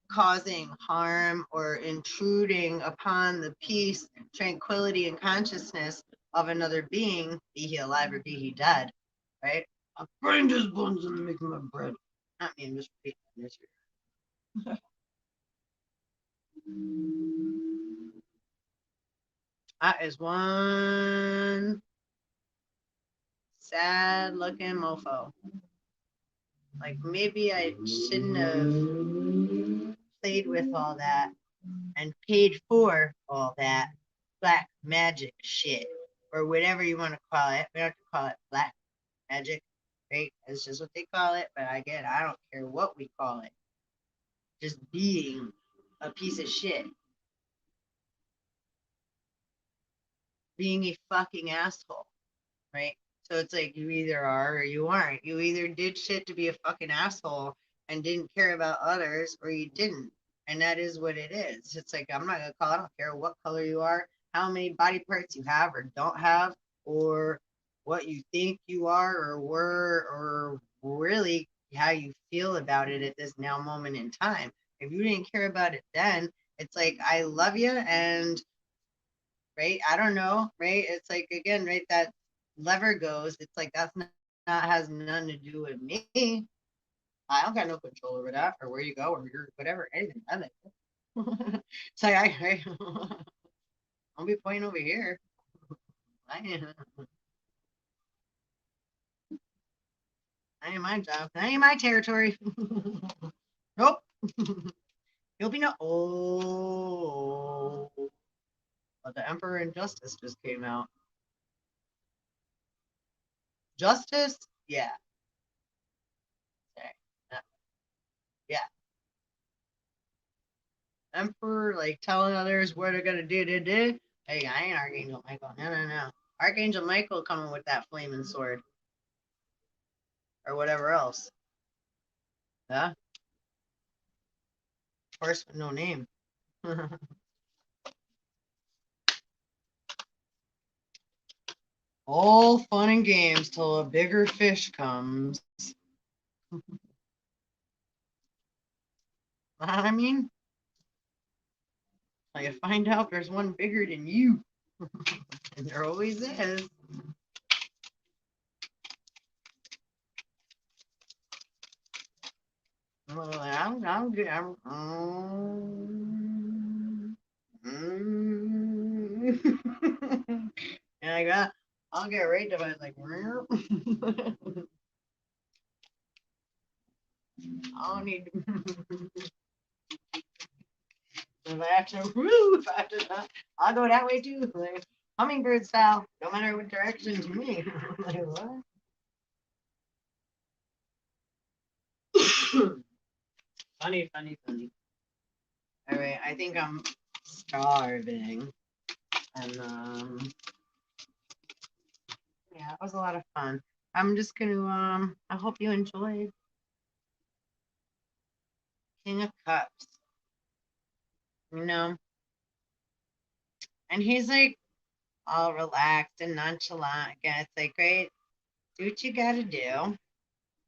Speaker 1: causing harm or intruding upon the peace, tranquility, and consciousness of another being, be he alive or be he dead, right? I'll grind his bones and make my bread. Not me, I'm just repeating this. That is one sad looking mofo. Like, maybe I shouldn't have played with all that and paid for all that black magic shit, or whatever you want to call it. We don't have to call it black magic, right? It's just what they call it. But again, I don't care what we call it. Just being a piece of shit, being a fucking asshole, right? So it's like you either are or you aren't. You either did shit to be a fucking asshole and didn't care about others, or you didn't. And that is what it is. It's like, I'm not gonna call, I don't care what color you are, how many body parts you have or don't have, or what you think you are or were, or really how you feel about it at this now moment in time. If you didn't care about it then, it's like, I love you, and right? I don't know, right? It's like, again, right, that lever goes, it's like that's not has nothing to do with me. I don't got no control over that, or where you go, or your whatever, anything. I like it. It's like I I'll be pointing over here. I ain't my job. That ain't my territory. Nope. You'll be no. Oh, but the Emperor and Justice just came out. Justice, yeah. Okay. Yeah. Emperor like telling others what they're gonna do. Hey, I ain't Archangel Michael. No, no, no. Archangel Michael coming with that flaming sword or whatever else. Yeah. Horse with no name. All fun and games till a bigger fish comes. Know what I mean? You find out there's one bigger than you. And there always is. I'm good. And I got, I'll get right to it. Like, I don't need. If I have to, if I have to, I'll go that way too. Like, hummingbird style, no matter what direction to me. Like, what? Funny, funny, funny. All right, I think I'm starving. And yeah, it was a lot of fun. I'm just gonna I hope you enjoyed King of Cups. You know, and he's like all relaxed and nonchalant. Again, it's like, great, do what you gotta do.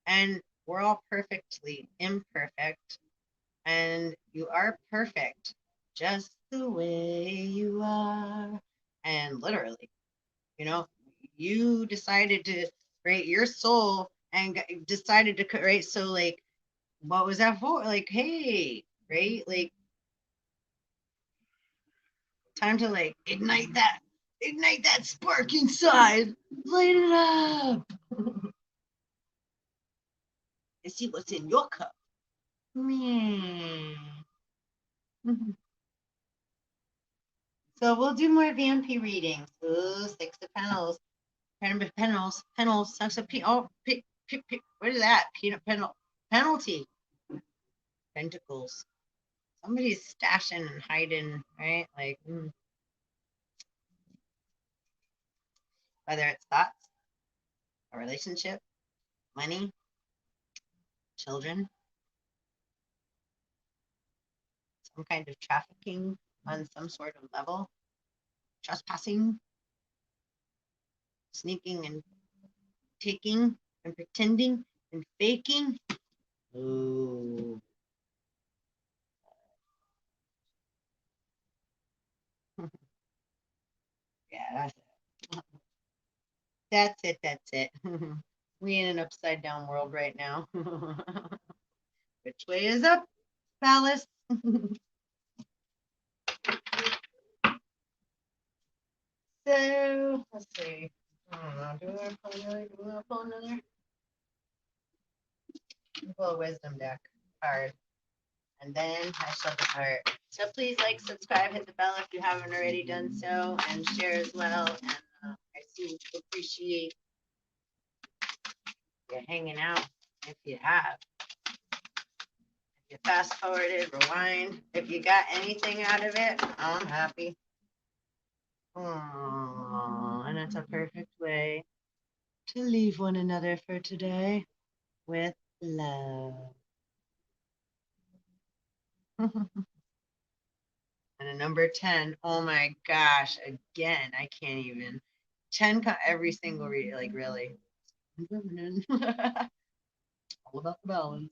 Speaker 1: And we're all perfectly imperfect. And you are perfect just the way you are. And literally, you know, you decided to create your soul and decided to create. So, like, what was that for? Like, hey, right? Like, time to like ignite that spark inside, light it up, and see what's in your cup. So we'll do more vampy readings. Ooh, Six of Pentacles, Pentacles, Six of what is that? Peanut penalty, Pentacles. Somebody's stashing and hiding, right? Like, whether it's thoughts, a relationship, money, children, some kind of trafficking on some sort of level, trespassing, sneaking and taking and pretending and faking. Ooh. Yeah, that's it. That's it. That's it. We in an upside down world right now. Which way is up, Palace? So let's see. I don't know. Do I pull another? Do I pull another? Pull a wisdom deck card. And then I shall depart. So please like, subscribe, hit the bell if you haven't already done so, and share as well. And I do appreciate you hanging out if you have. If you fast forwarded, rewind. If you got anything out of it, I'm happy. Aww, and it's a perfect way to leave one another for today with love. And a number 10, oh my gosh, again, I can't even. 10 every single read, like really. All about the balance.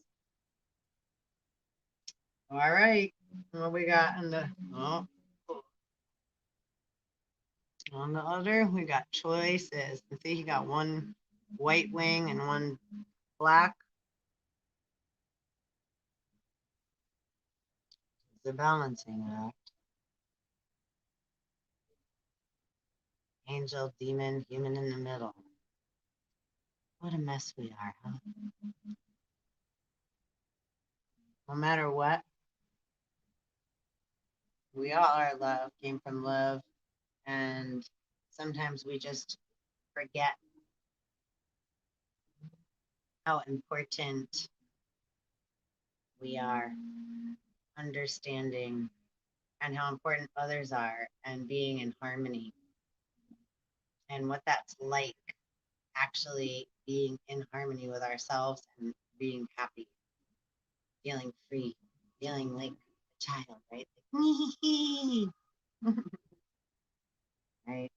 Speaker 1: All right. What we got in the On the other, we got choices. And see, you got one white wing and one black. It's a balancing act. Angel, demon, human in the middle. What a mess we are, huh? No matter what, we all are love, came from love, and sometimes we just forget how important we are, understanding, and how important others are, and being in harmony, and what that's like, actually being in harmony with ourselves and being happy, feeling free, feeling like a child, right? Like, right?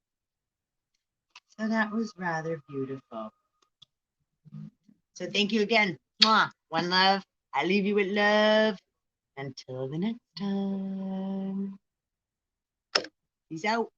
Speaker 1: So that was rather beautiful. So thank you again. Mwah. One love. I leave you with love. Until the next time. Peace out.